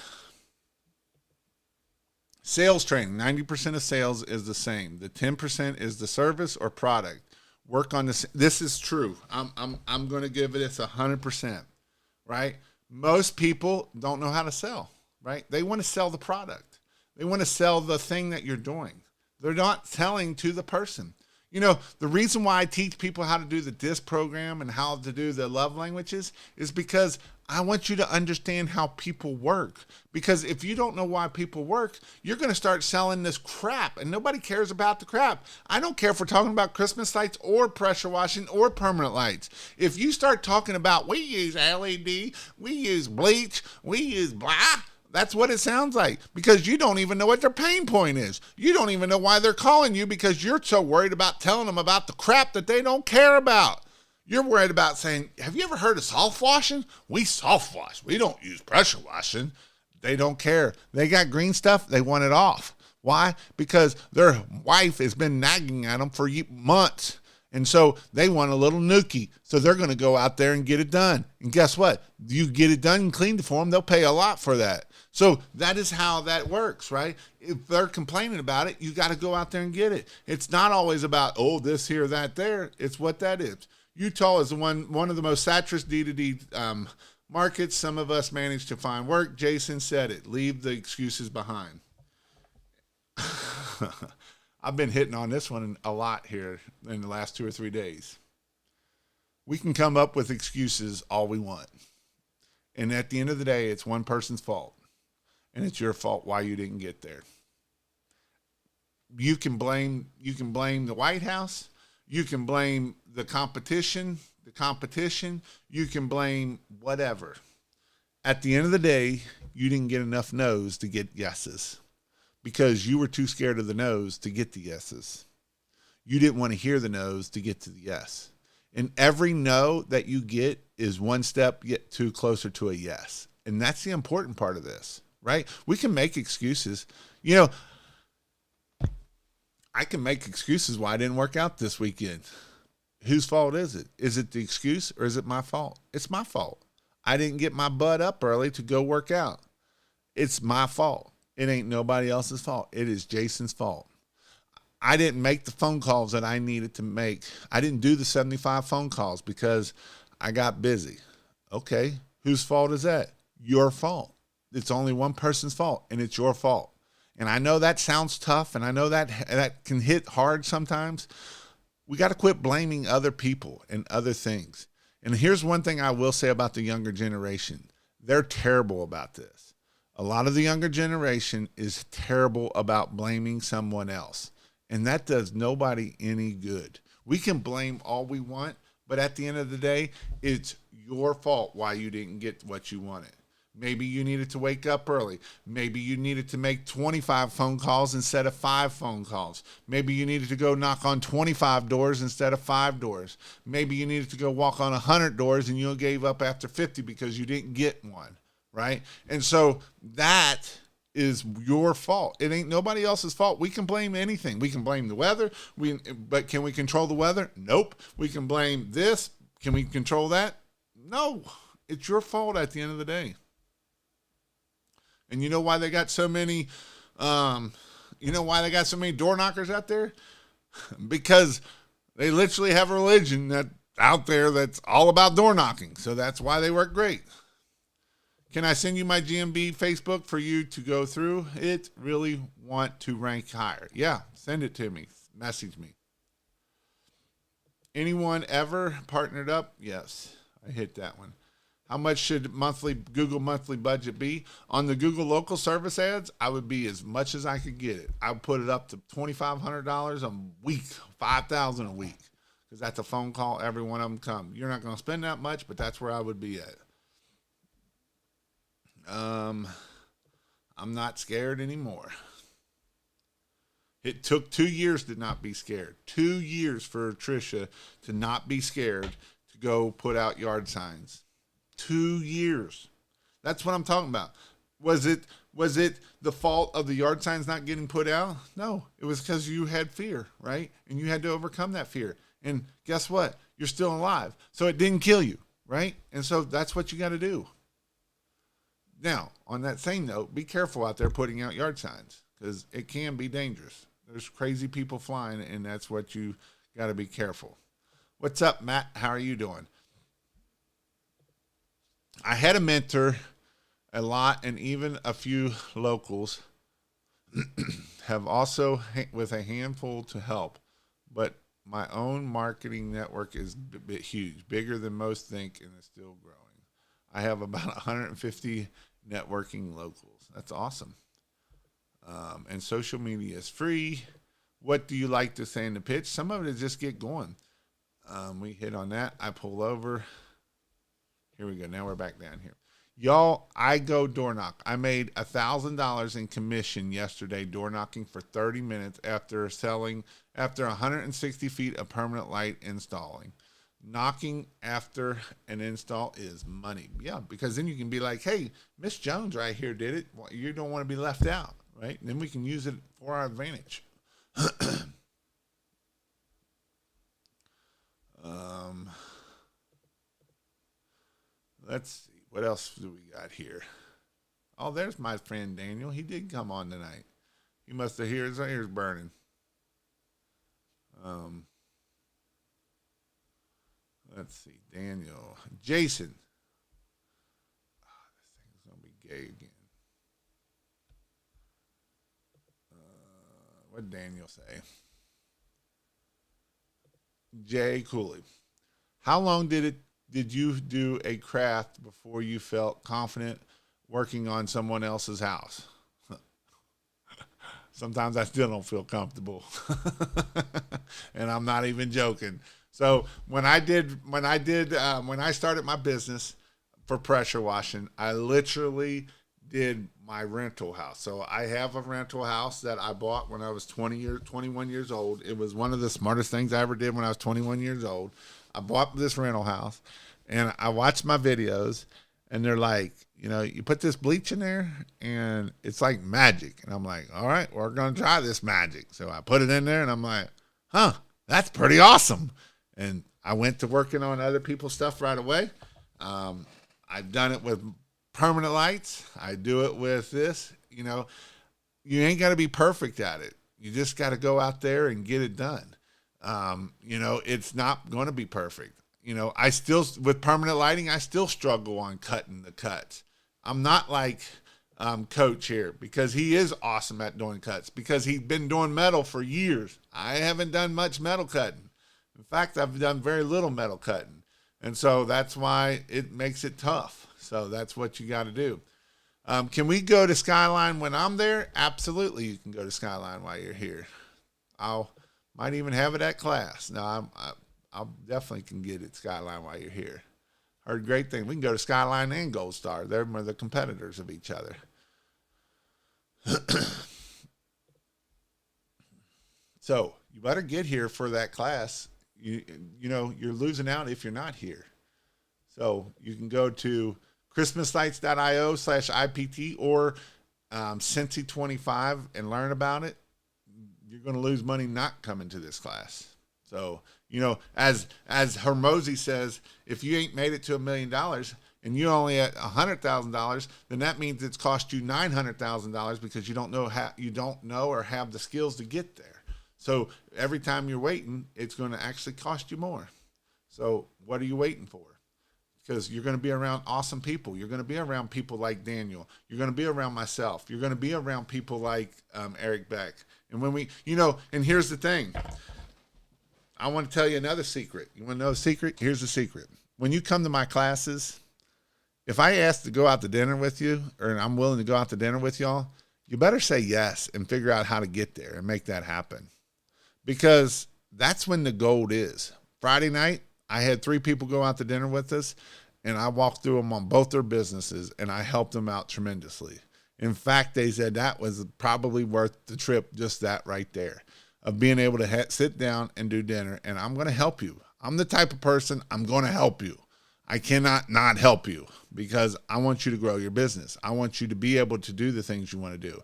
Speaker 1: Sales training, 90% of sales is the same. The 10% is the service or product. Work on this. This is true. I'm going to give it 100%, right? Most people don't know how to sell, right? They want to sell the product. They want to sell the thing that you're doing. They're not selling to the person. You know, the reason why I teach people how to do the DISC program and how to do the love languages is because I want you to understand how people work. Because if you don't know why people work, you're going to start selling this crap, and nobody cares about the crap. I don't care if we're talking about Christmas lights or pressure washing or permanent lights. If you start talking about we use LED, we use bleach, we use blah, that's what it sounds like, because you don't even know what their pain point is. You don't even know why they're calling you, because you're so worried about telling them about the crap that they don't care about. You're worried about saying, have you ever heard of soft washing? We soft wash. We don't use pressure washing. They don't care. They got green stuff. They want it off. Why? Because their wife has been nagging at them for months. And so they want a little nookie. So they're going to go out there and get it done. And guess what? You get it done and cleaned it for them, they'll pay a lot for that. So that is how that works, right? If they're complaining about it, you got to go out there and get it. It's not always about, oh, this here, that there. It's what that is. Utah is one of the most saturated D2D markets. Some of us managed to find work. Jason said it. Leave the excuses behind. I've been hitting on this one a lot here in the last 2 or 3 days. We can come up with excuses all we want. And at the end of the day, it's one person's fault. And it's your fault why you didn't get there. You can blame the White House. You can blame the competition. You can blame whatever. At the end of the day, you didn't get enough no's to get yeses, because you were too scared of the no's to get the yeses. You didn't want to hear the no's to get to the yes. And every no that you get is one step too closer to a yes. And that's the important part of this, right? We can make excuses. You know, I can make excuses why I didn't work out this weekend. Whose fault is it? Is it the excuse, or is it my fault? It's my fault. I didn't get my butt up early to go work out. It's my fault. It ain't nobody else's fault. It is Jason's fault. I didn't make the phone calls that I needed to make. I didn't do the 75 phone calls because I got busy. Okay, whose fault is that? Your fault. It's only one person's fault, and it's your fault. And I know that sounds tough, and I know that can hit hard sometimes. We got to quit blaming other people and other things. And here's one thing I will say about the younger generation. They're terrible about this. A lot of the younger generation is terrible about blaming someone else. And that does nobody any good. We can blame all we want, but at the end of the day, it's your fault why you didn't get what you wanted. Maybe you needed to wake up early. Maybe you needed to make 25 phone calls instead of 5 phone calls. Maybe you needed to go knock on 25 doors instead of 5 doors. Maybe you needed to go walk on 100 doors and you gave up after 50 because you didn't get one, right? And so that is your fault. It ain't nobody else's fault. We can blame anything. We can blame the weather, but can we control the weather? Nope. We can blame this. Can we control that? No. It's your fault at the end of the day. And you know why they got so many door knockers out there? Because they literally have a religion that out there that's all about door knocking. So that's why they work great. Can I send you my GMB Facebook for you to go through it? Really want to rank higher? Yeah, send it to me. Message me. Anyone ever partnered up? Yes, I hit that one. How much should Google monthly budget be? On the Google local service ads, I would be as much as I could get it. I would put it up to $2,500 a week, $5,000 a week, because that's a phone call. Every one of them come. You're not going to spend that much, but that's where I would be at. I'm not scared anymore. It took 2 years to not be scared. 2 years for Tricia to not be scared to go put out yard signs. 2 years. That's what I'm talking about. Was it the fault of the yard signs not getting put out? No, it was because you had fear, right? And you had to overcome that fear. And guess what? You're still alive. So it didn't kill you, right? And so that's what you got to do. Now, on that same note, be careful out there putting out yard signs because it can be dangerous. There's crazy people flying, and that's what you got to be careful. What's up, Matt? How are you doing? I had a mentor, a lot, and even a few locals have also with a handful to help, but my own marketing network is huge, bigger than most think, and it's still growing. I have about 150 networking locals. That's awesome. And social media is free. What do you like to say in the pitch? Some of it is just get going. We hit on that. I pull over. Here we go. Now we're back down here. Y'all, I go door knock. I made $1,000 in commission yesterday door knocking for 30 minutes after 160 feet of permanent light installing. Knocking after an install is money. Yeah, because then you can be like, hey, Miss Jones right here did it. Well, you don't want to be left out, right? And then we can use it for our advantage. Let's see. What else do we got here? Oh, there's my friend Daniel. He did come on tonight. He must have heard his ears burning. Let's see. Daniel. Jason. Oh, this thing's going to be gay again. What did Daniel say? Jay Cooley. How long did you do a craft before you felt confident working on someone else's house? Sometimes I still don't feel comfortable. And I'm not even joking. So when I started my business for pressure washing, I literally did my rental house. So I have a rental house that I bought when I was 21 years old. It was one of the smartest things I ever did when I was 21 years old. I bought this rental house and I watched my videos and they're like, you put this bleach in there and it's like magic. And I'm like, all right, we're going to try this magic. So I put it in there and I'm like, that's pretty awesome. And I went to working on other people's stuff right away. I've done it with permanent lights. I do it with this. You ain't got to be perfect at it. You just got to go out there and get it done. It's not going to be perfect. I still, with permanent lighting, I still struggle on cutting the cuts. I'm not like Coach here because he is awesome at doing cuts because he's been doing metal for years. I haven't done much metal cutting. In fact, I've done very little metal cutting. And so that's why it makes it tough. So that's what you got to do. Can we go to Skyline when I'm there? Absolutely, you can go to Skyline while you're here. Might even have it at class. No, I'll definitely can get it Skyline while you're here. Heard great thing. We can go to Skyline and Gold Star. They're the competitors of each other. So you better get here for that class. You're losing out if you're not here. So you can go to christmaslights.io/IPT or Cincy25 and learn about it. You're going to lose money not coming to this class. So, as Hermosi says, if you ain't made it to $1 million and you only at $100,000, then that means it's cost you $900,000 because you don't know or have the skills to get there. So every time you're waiting, it's going to actually cost you more. So what are you waiting for? Because you're going to be around awesome people. You're going to be around people like Daniel. You're going to be around myself. You're going to be around people like Eric Beck. And when we, and here's the thing. I want to tell you another secret. You want to know a secret? Here's the secret. When you come to my classes, if I ask to go out to dinner with you, or I'm willing to go out to dinner with y'all, you better say yes and figure out how to get there and make that happen. Because that's when the gold is. Friday night, I had 3 people go out to dinner with us, and I walked through them on both their businesses, and I helped them out tremendously. In fact, they said that was probably worth the trip, just that right there, of being able to sit down and do dinner, and I'm going to help you. I'm the type of person, I'm going to help you. I cannot not help you because I want you to grow your business. I want you to be able to do the things you want to do.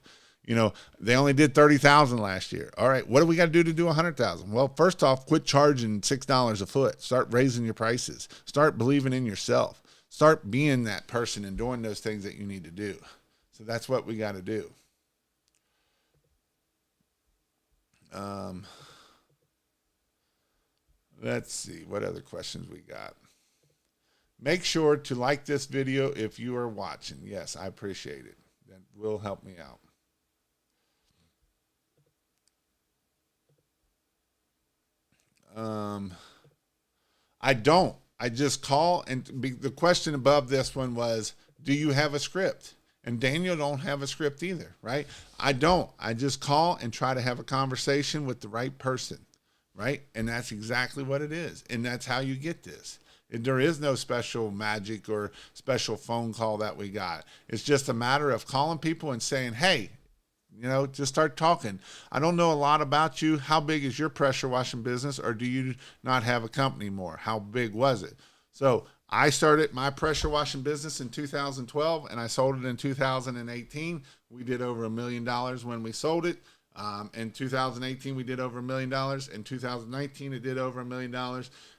Speaker 1: They only did 30,000 last year. All right, what do we got to do 100,000? Well, first off, quit charging $6 a foot. Start raising your prices. Start believing in yourself. start being that person and doing those things that you need to do. So that's what we got to do. Um, let's see what other questions we got. Make sure to like this video if you are watching. Yes, I appreciate it. That will help me out. I don't. I just call, and the question above this one was, do you have a script? And Daniel don't have a script either, right? I don't. I just call and try to have a conversation with the right person, right? And that's exactly what it is. And that's how you get this. And there is no special magic or special phone call that we got. It's just a matter of calling people and saying, hey, just start talking. I don't know a lot about you. How big is your pressure washing business, or do you not have a company more? How big was it? So I started my pressure washing business in 2012, and I sold it in 2018. We did over $1 million when we sold it. In 2018, we did over $1 million. In 2019, it did over $1 million.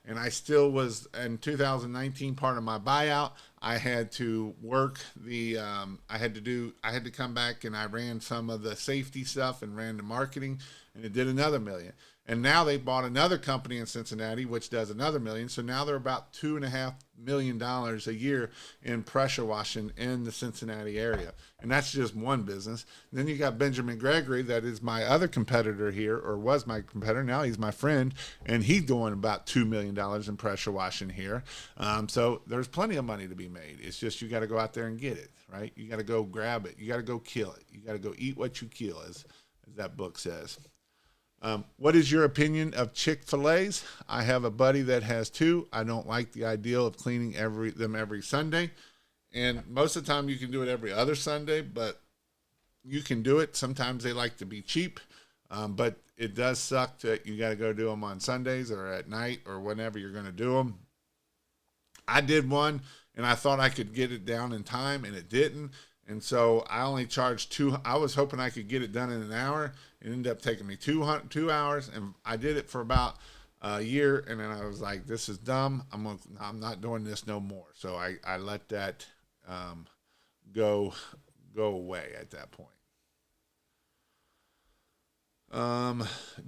Speaker 1: And I still was, in 2019, part of my buyout, I had to work I had to come back, and I ran some of the safety stuff and ran the marketing, and it did another $1 million. And now they bought another company in Cincinnati, which does another $1 million. So now they're about $2.5 million a year in pressure washing in the Cincinnati area. And that's just one business. And then you got Benjamin Gregory, that is my other competitor here, or was my competitor. Now he's my friend, and he's doing about $2 million in pressure washing here. So there's plenty of money to be made. It's just you got to go out there and get it, right? You got to go grab it. You got to go kill it. You got to go eat what you kill, as that book says. What is your opinion of Chick-fil-A's? I have a buddy that has two. I don't like the idea of cleaning them every Sunday. And most of the time you can do it every other Sunday, but you can do it. Sometimes they like to be cheap, but it does suck that you got to go do them on Sundays or at night or whenever you're going to do them. I did one, and I thought I could get it down in time, and it didn't. And so I only charged I was hoping I could get it done in an hour. It ended up taking me 2 hours, and I did it for about a year, and then I was like, this is dumb. I'm not doing this no more. So I let that go away at that point.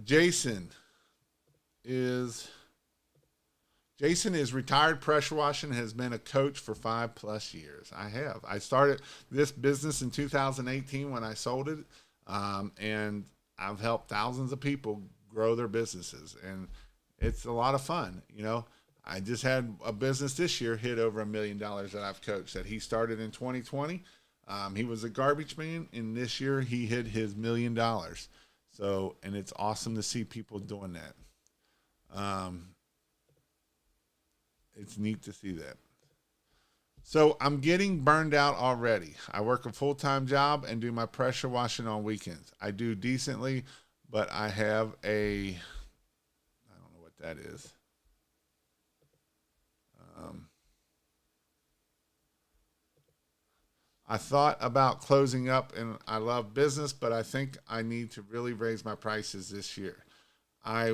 Speaker 1: Jason is retired pressure washing, has been a coach for 5+ years. I have. I started this business in 2018 when I sold it, and I've helped thousands of people grow their businesses, and it's a lot of fun. I just had a business this year hit over $1 million that I've coached, that he started in 2020. He was a garbage man, and this year he hit his $1 million. So, and it's awesome to see people doing that. It's neat to see that. So I'm getting burned out already. I work a full-time job and do my pressure washing on weekends. I do decently, but I have I don't know what that is. I thought about closing up, and I love business, but I think I need to really raise my prices this year. I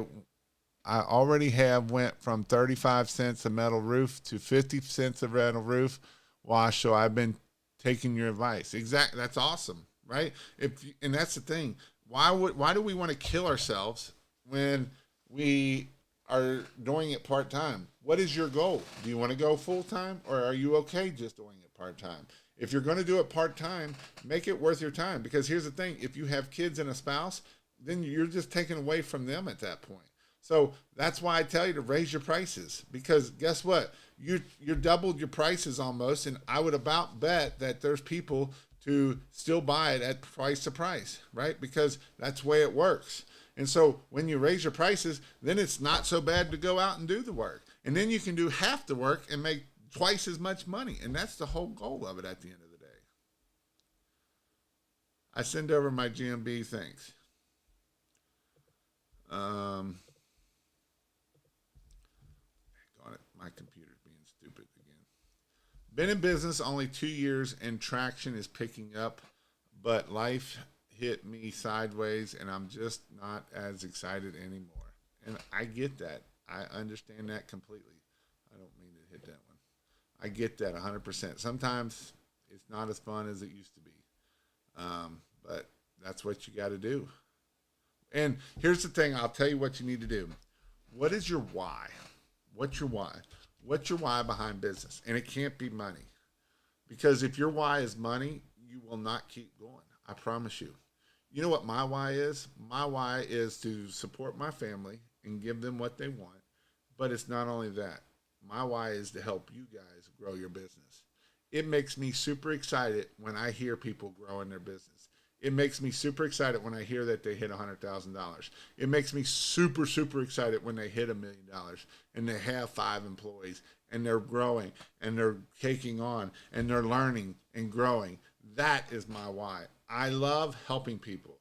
Speaker 1: already went from 35 cents a metal roof to 50 cents a metal roof wash. So I've been taking your advice. Exactly. That's awesome. Right. And that's the thing. Why do we want to kill ourselves when we are doing it part-time? What is your goal? Do you want to go full-time, or are you okay just doing it part-time? If you're going to do it part-time, make it worth your time, because here's the thing. If you have kids and a spouse, then you're just taking away from them at that point. So that's why I tell you to raise your prices, because guess what? You're doubled your prices almost, and I would about bet that there's people to still buy it at price to price, right? Because that's the way it works. And so when you raise your prices, then it's not so bad to go out and do the work. And then you can do half the work and make twice as much money. And that's the whole goal of it at the end of the day. I send over my GMB, thanks. My computer's being stupid again. Been in business only 2 years, and traction is picking up, but life hit me sideways, and I'm just not as excited anymore. And I get that. I understand that completely. I don't mean to hit that one. I get that 100%. Sometimes it's not as fun as it used to be, but that's what you got to do. And here's the thing, I'll tell you what you need to do. What is your why? What's your why? What's your why behind business? And it can't be money. Because if your why is money, you will not keep going. I promise you. You know what my why is? My why is to support my family and give them what they want. But it's not only that. My why is to help you guys grow your business. It makes me super excited when I hear people growing their business. It makes me super excited when I hear that they hit $100,000. It makes me super, super excited when they hit $1,000,000 and they have 5 employees and they're growing and they're taking on and they're learning and growing. That is my why. I love helping people.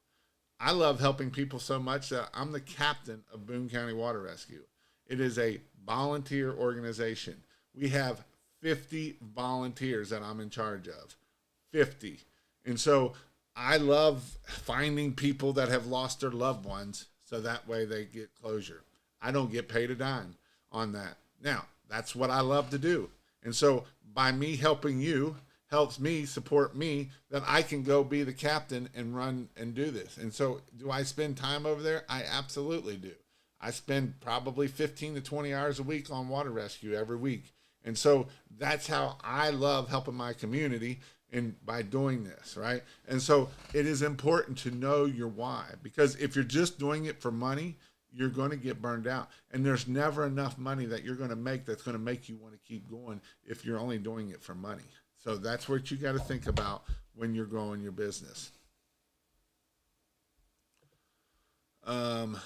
Speaker 1: I love helping people so much that I'm the captain of Boone County Water Rescue. It is a volunteer organization. We have 50 volunteers that I'm in charge of. 50. And so I love finding people that have lost their loved ones so that way they get closure. I don't get paid a dime on that. Now, that's what I love to do. And so by me helping you helps me support me that I can go be the captain and run and do this. And so do I spend time over there? I absolutely do. I spend probably 15 to 20 hours a week on water rescue every week. And so that's how I love helping my community and by doing this, right? And so it is important to know your why, because if you're just doing it for money, you're going to get burned out. And there's never enough money that you're going to make that's going to make you want to keep going if you're only doing it for money. So that's what you got to think about when you're growing your business. Let's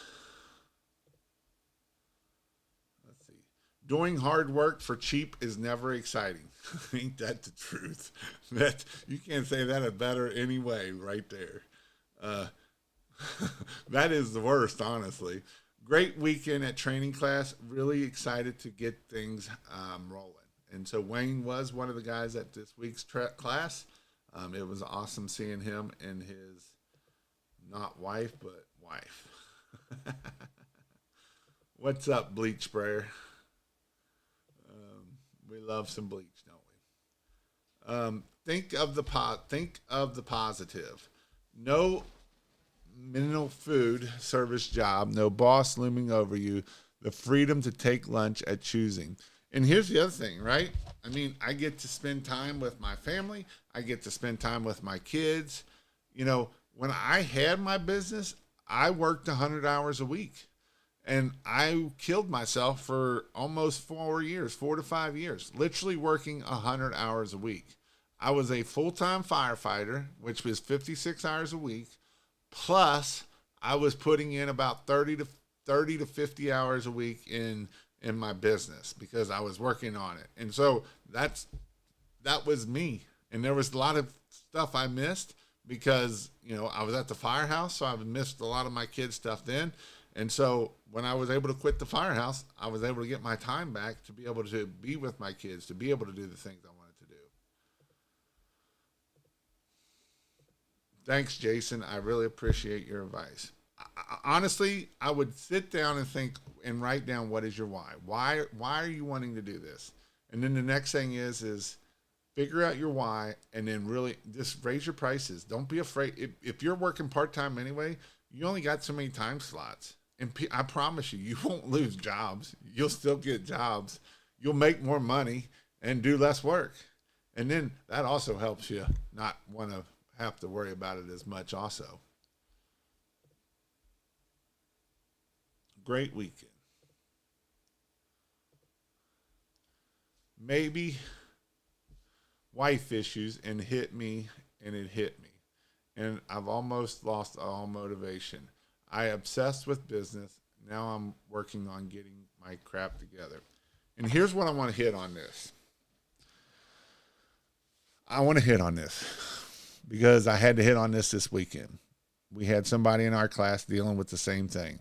Speaker 1: see. Doing hard work for cheap is never exciting. Ain't that the truth? That you can't say that better anyway, right there. Uh, that is the worst, honestly. Great weekend at training class. Really excited to get things rolling. And so Wayne was one of the guys at this week's class. It was awesome seeing him and his not wife, but wife. What's up, bleach sprayer? We love some bleach, don't we? Think of the positive. No menial food service job, no boss looming over you, the freedom to take lunch at choosing. And here's the other thing, right? I mean, I get to spend time with my family. I get to spend time with my kids. You know, when I had my business, I worked 100 hours a week. And I killed myself for almost 4 years, 4 to 5 years, literally working 100 hours a week. I was a full-time firefighter, which was 56 hours a week. Plus, I was putting in about 30 to 50 hours a week in my business because I was working on it. And so that was me. And there was a lot of stuff I missed because, you know, I was at the firehouse, so I missed a lot of my kids' stuff then. And so when I was able to quit the firehouse, I was able to get my time back to be able to be with my kids, to be able to do the things I wanted to do. Thanks, Jason. I really appreciate your advice. Honestly, I would sit down and think and write down what is your why. Why are you wanting to do this? And then the next thing is figure out your why and then really just raise your prices. Don't be afraid. If you're working part-time anyway, you only got so many time slots. And I promise you, you won't lose jobs. You'll still get jobs. You'll make more money and do less work. And then that also helps you not want to have to worry about it as much also. Great weekend. Maybe wife issues and it hit me. And I've almost lost all motivation. I obsessed with business. Now I'm working on getting my crap together. And here's what I want to hit on this. I want to hit on this because I had to hit on this weekend. We had somebody in our class dealing with the same thing.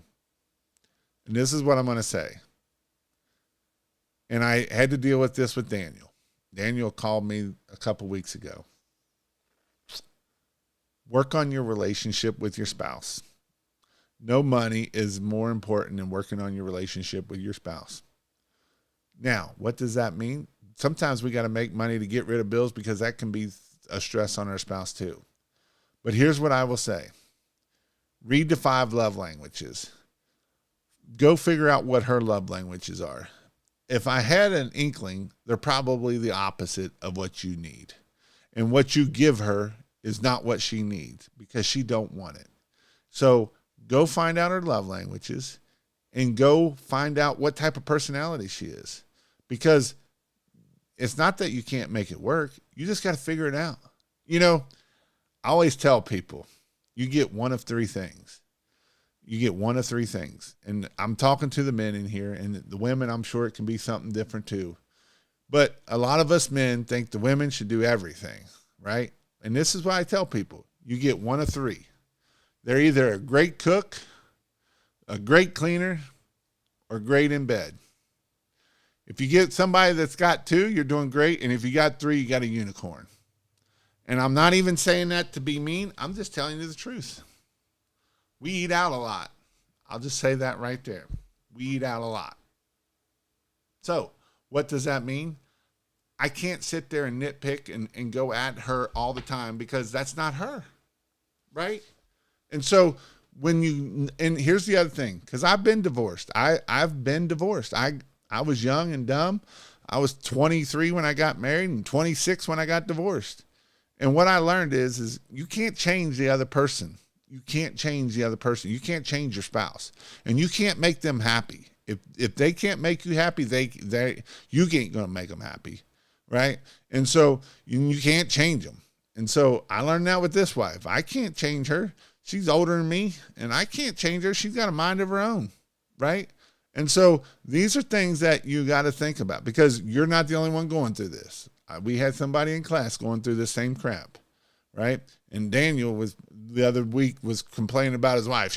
Speaker 1: And this is what I'm going to say. And I had to deal with this with Daniel. Daniel called me a couple weeks ago. Work on your relationship with your spouse. No money is more important than working on your relationship with your spouse. Now, what does that mean? sometimes we got to make money to get rid of bills because that can be a stress on our spouse too. But here's what I will say. Read the 5 love languages. Go figure out what her love languages are. If I had an inkling, they're probably the opposite of what you need. And what you give her is not what she needs because she don't want it. So go find out her love languages and go find out what type of personality she is. Because it's not that you can't make it work. You just got to figure it out. You know, I always tell people, you get one of 3 things. You get one of 3 things. And I'm talking to the men in here, and the women, I'm sure it can be something different too. But a lot of us men think the women should do everything, right? And this is what I tell people. You get one of 3. They're either a great cook, a great cleaner, or great in bed. If you get somebody that's got 2, you're doing great. And if you got 3, you got a unicorn. And I'm not even saying that to be mean. I'm just telling you the truth. We eat out a lot. I'll just say that right there. We eat out a lot. So what does that mean? I can't sit there and nitpick and go at her all the time because that's not her, right? And so and here's the other thing, because I've been divorced. I've been divorced. I was young and dumb. I was 23 when I got married and 26 when I got divorced. And what I learned is you can't change the other person. You can't change the other person. You can't change your spouse, and you can't make them happy. If they can't make you happy, you ain't gonna make them happy, right? And so you can't change them. And so I learned that with this wife. I can't change her. She's older than me, and I can't change her. She's got a mind of her own, right? And so these are things that you got to think about because you're not the only one going through this. We had somebody in class going through the same crap, right? And Daniel the other week was complaining about his wife.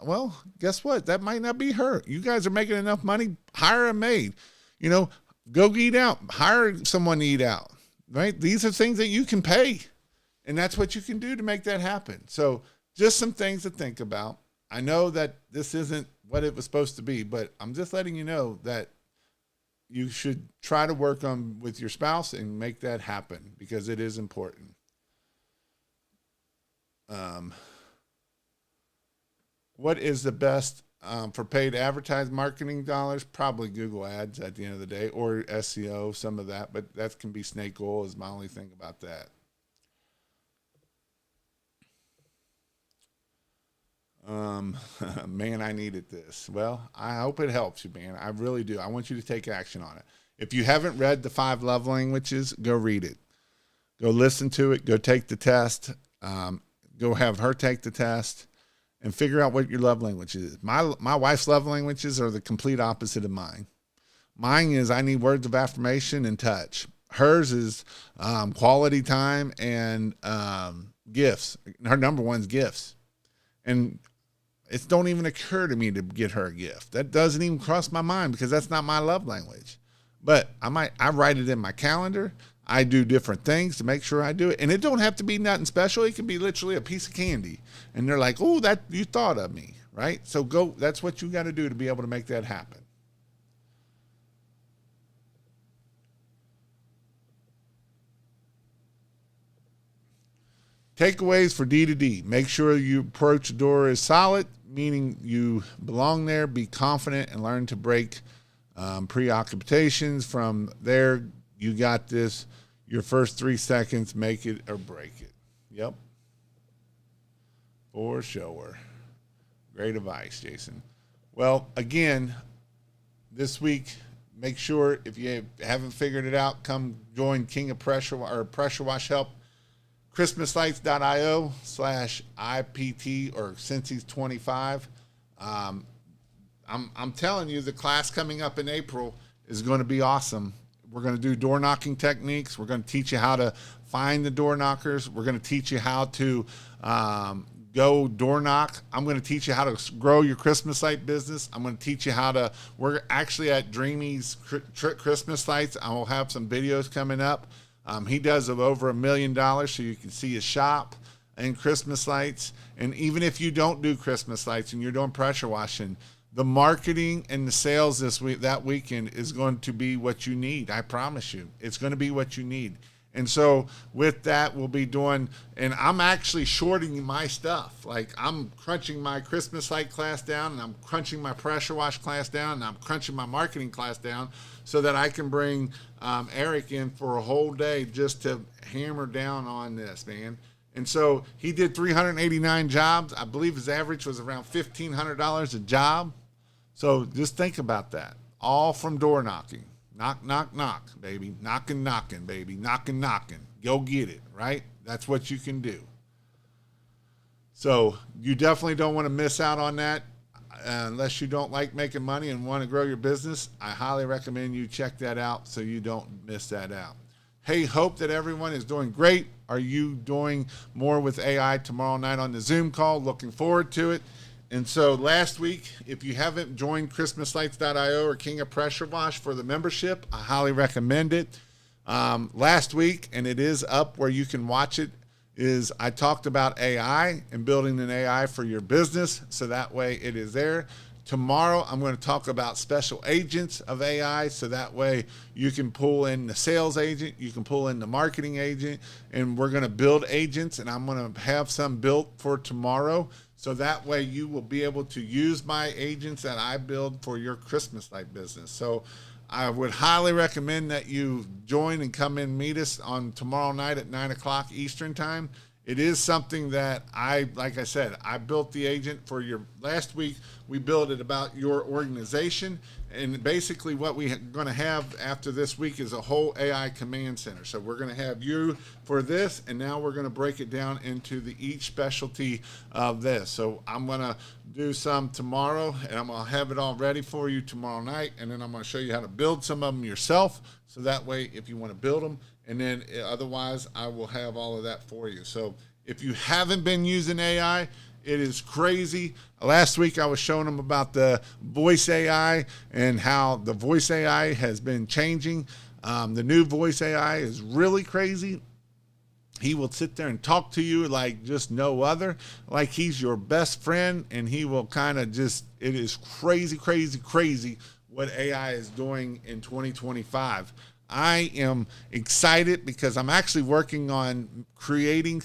Speaker 1: Well, guess what? That might not be her. You guys are making enough money. Hire a maid. Go eat out. Hire someone to eat out, right? These are things that you can pay, and that's what you can do to make that happen. So just some things to think about. I know that this isn't what it was supposed to be, but I'm just letting you know that you should try to work on with your spouse and make that happen because it is important. What is the best for paid advertised marketing dollars? Probably Google Ads at the end of the day, or SEO, some of that, but that can be snake oil is my only thing about that. Man, I needed this. Well, I hope it helps you, man. I really do. I want you to take action on it. If you haven't read the 5 love languages, go read it. Go listen to it. Go take the test. Go have her take the test and figure out what your love language is. My wife's love languages are the complete opposite of mine. Mine is I need words of affirmation and touch. Hers is quality time and gifts. Her number one's gifts. And it don't even occur to me to get her a gift. That doesn't even cross my mind because that's not my love language. But I write it in my calendar. I do different things to make sure I do it. And it don't have to be nothing special. It can be literally a piece of candy. And they're like, oh, that you thought of me, right? So that's what you got to do to be able to make that happen. Takeaways for D2D. Make sure you approach the door is solid, meaning you belong there. Be confident and learn to break preoccupations. From there, you got this. Your first 3 seconds, make it or break it. Yep. For sure. Great advice, Jason. Well, again, this week, make sure if you haven't figured it out, come join King of Pressure or Pressure Wash Help. ChristmasLights.io/IPT or Cincy's25. I'm telling you, the class coming up in April is going to be awesome. We're going to do door knocking techniques. We're going to teach you how to find the door knockers. We're going to teach you how to go door knock. I'm going to teach you how to grow your Christmas light business. I'm going to teach you we're actually at Dreamy's Christmas lights. I will have some videos coming up. He does of over $1 million, so you can see his shop and Christmas lights. And even if you don't do Christmas lights and you're doing pressure washing, the marketing and the sales that weekend is going to be what you need. I promise you, it's going to be what you need. And so with that, we'll be doing, and I'm actually shorting my stuff. Like I'm crunching my Christmas light class down, and I'm crunching my pressure wash class down, and I'm crunching my marketing class down so that I can bring Eric in for a whole day just to hammer down on this, man. And so he did 389 jobs. I believe his average was around $1,500 a job. So just think about that. All from door knocking. Knock, knock, knock, baby. Knocking, knocking, baby. Knocking, knocking. Go get it, right? That's what you can do. So you definitely don't want to miss out on that unless you don't like making money and want to grow your business. I highly recommend you check that out so you don't miss that out. Hey, hope that everyone is doing great. Are you doing more with AI tomorrow night on the Zoom call? Looking forward to it. And so last week, if you haven't joined ChristmasLights.io or King of Pressure Wash for the membership, I highly recommend it. Last week, and it is up where you can watch it, is I talked about AI and building an AI for your business. So that way it is there. Tomorrow, I'm going to talk about special agents of AI. So that way you can pull in the sales agent, you can pull in the marketing agent, and we're going to build agents, and I'm going to have some built for tomorrow. So that way you will be able to use my agents that I build for your Christmas light business. So I would highly recommend that you join and come and meet us on tomorrow night at 9 o'clock Eastern time. It is something that like I said, I built the agent for your, last week we built it about your organization. And basically what we're going to have after this week is a whole AI command center. So we're going to have you for this, and now we're going to break it down into each specialty of this. So I'm going to do some tomorrow, and I'm going to have it all ready for you tomorrow night. And then I'm going to show you how to build some of them yourself. So that way, if you want to build them, and then otherwise I will have all of that for you. So if you haven't been using AI, it is crazy. Last week I was showing them about the voice AI and how the voice AI has been changing. The new voice AI is really crazy. He will sit there and talk to you like just no other, like he's your best friend, and he will kind of just, it is crazy, crazy, crazy what AI is doing in 2025. I am excited because I'm actually working on creating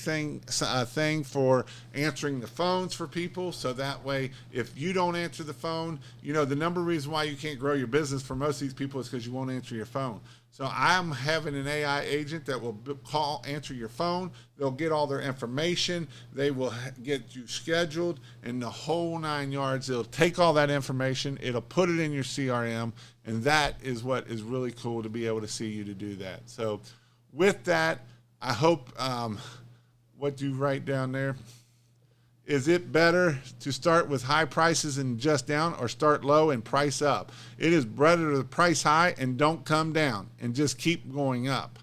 Speaker 1: a thing for answering the phones for people. So that way, if you don't answer the phone, you know, the number of reasons why you can't grow your business for most of these people is because you won't answer your phone. So I'm having an AI agent that will answer your phone. They'll get all their information. They will get you scheduled and the whole 9 yards. It'll take all that information. It'll put it in your CRM. And that is what is really cool to be able to see you to do that. So with that, I hope what you write down there, is it better to start with high prices and just down, or start low and price up? It is better to price high and don't come down and just keep going up.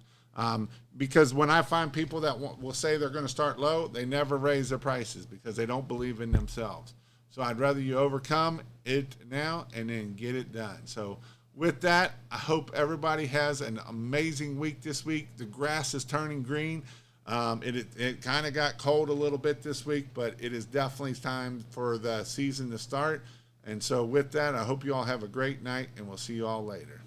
Speaker 1: Because when I find people that will say they're going to start low, they never raise their prices because they don't believe in themselves. So I'd rather you overcome it now and then get it done. So with that, I hope everybody has an amazing week this week. The grass is turning green. It kind of got cold a little bit this week, but it is definitely time for the season to start. And so with that, I hope you all have a great night, and we'll see you all later.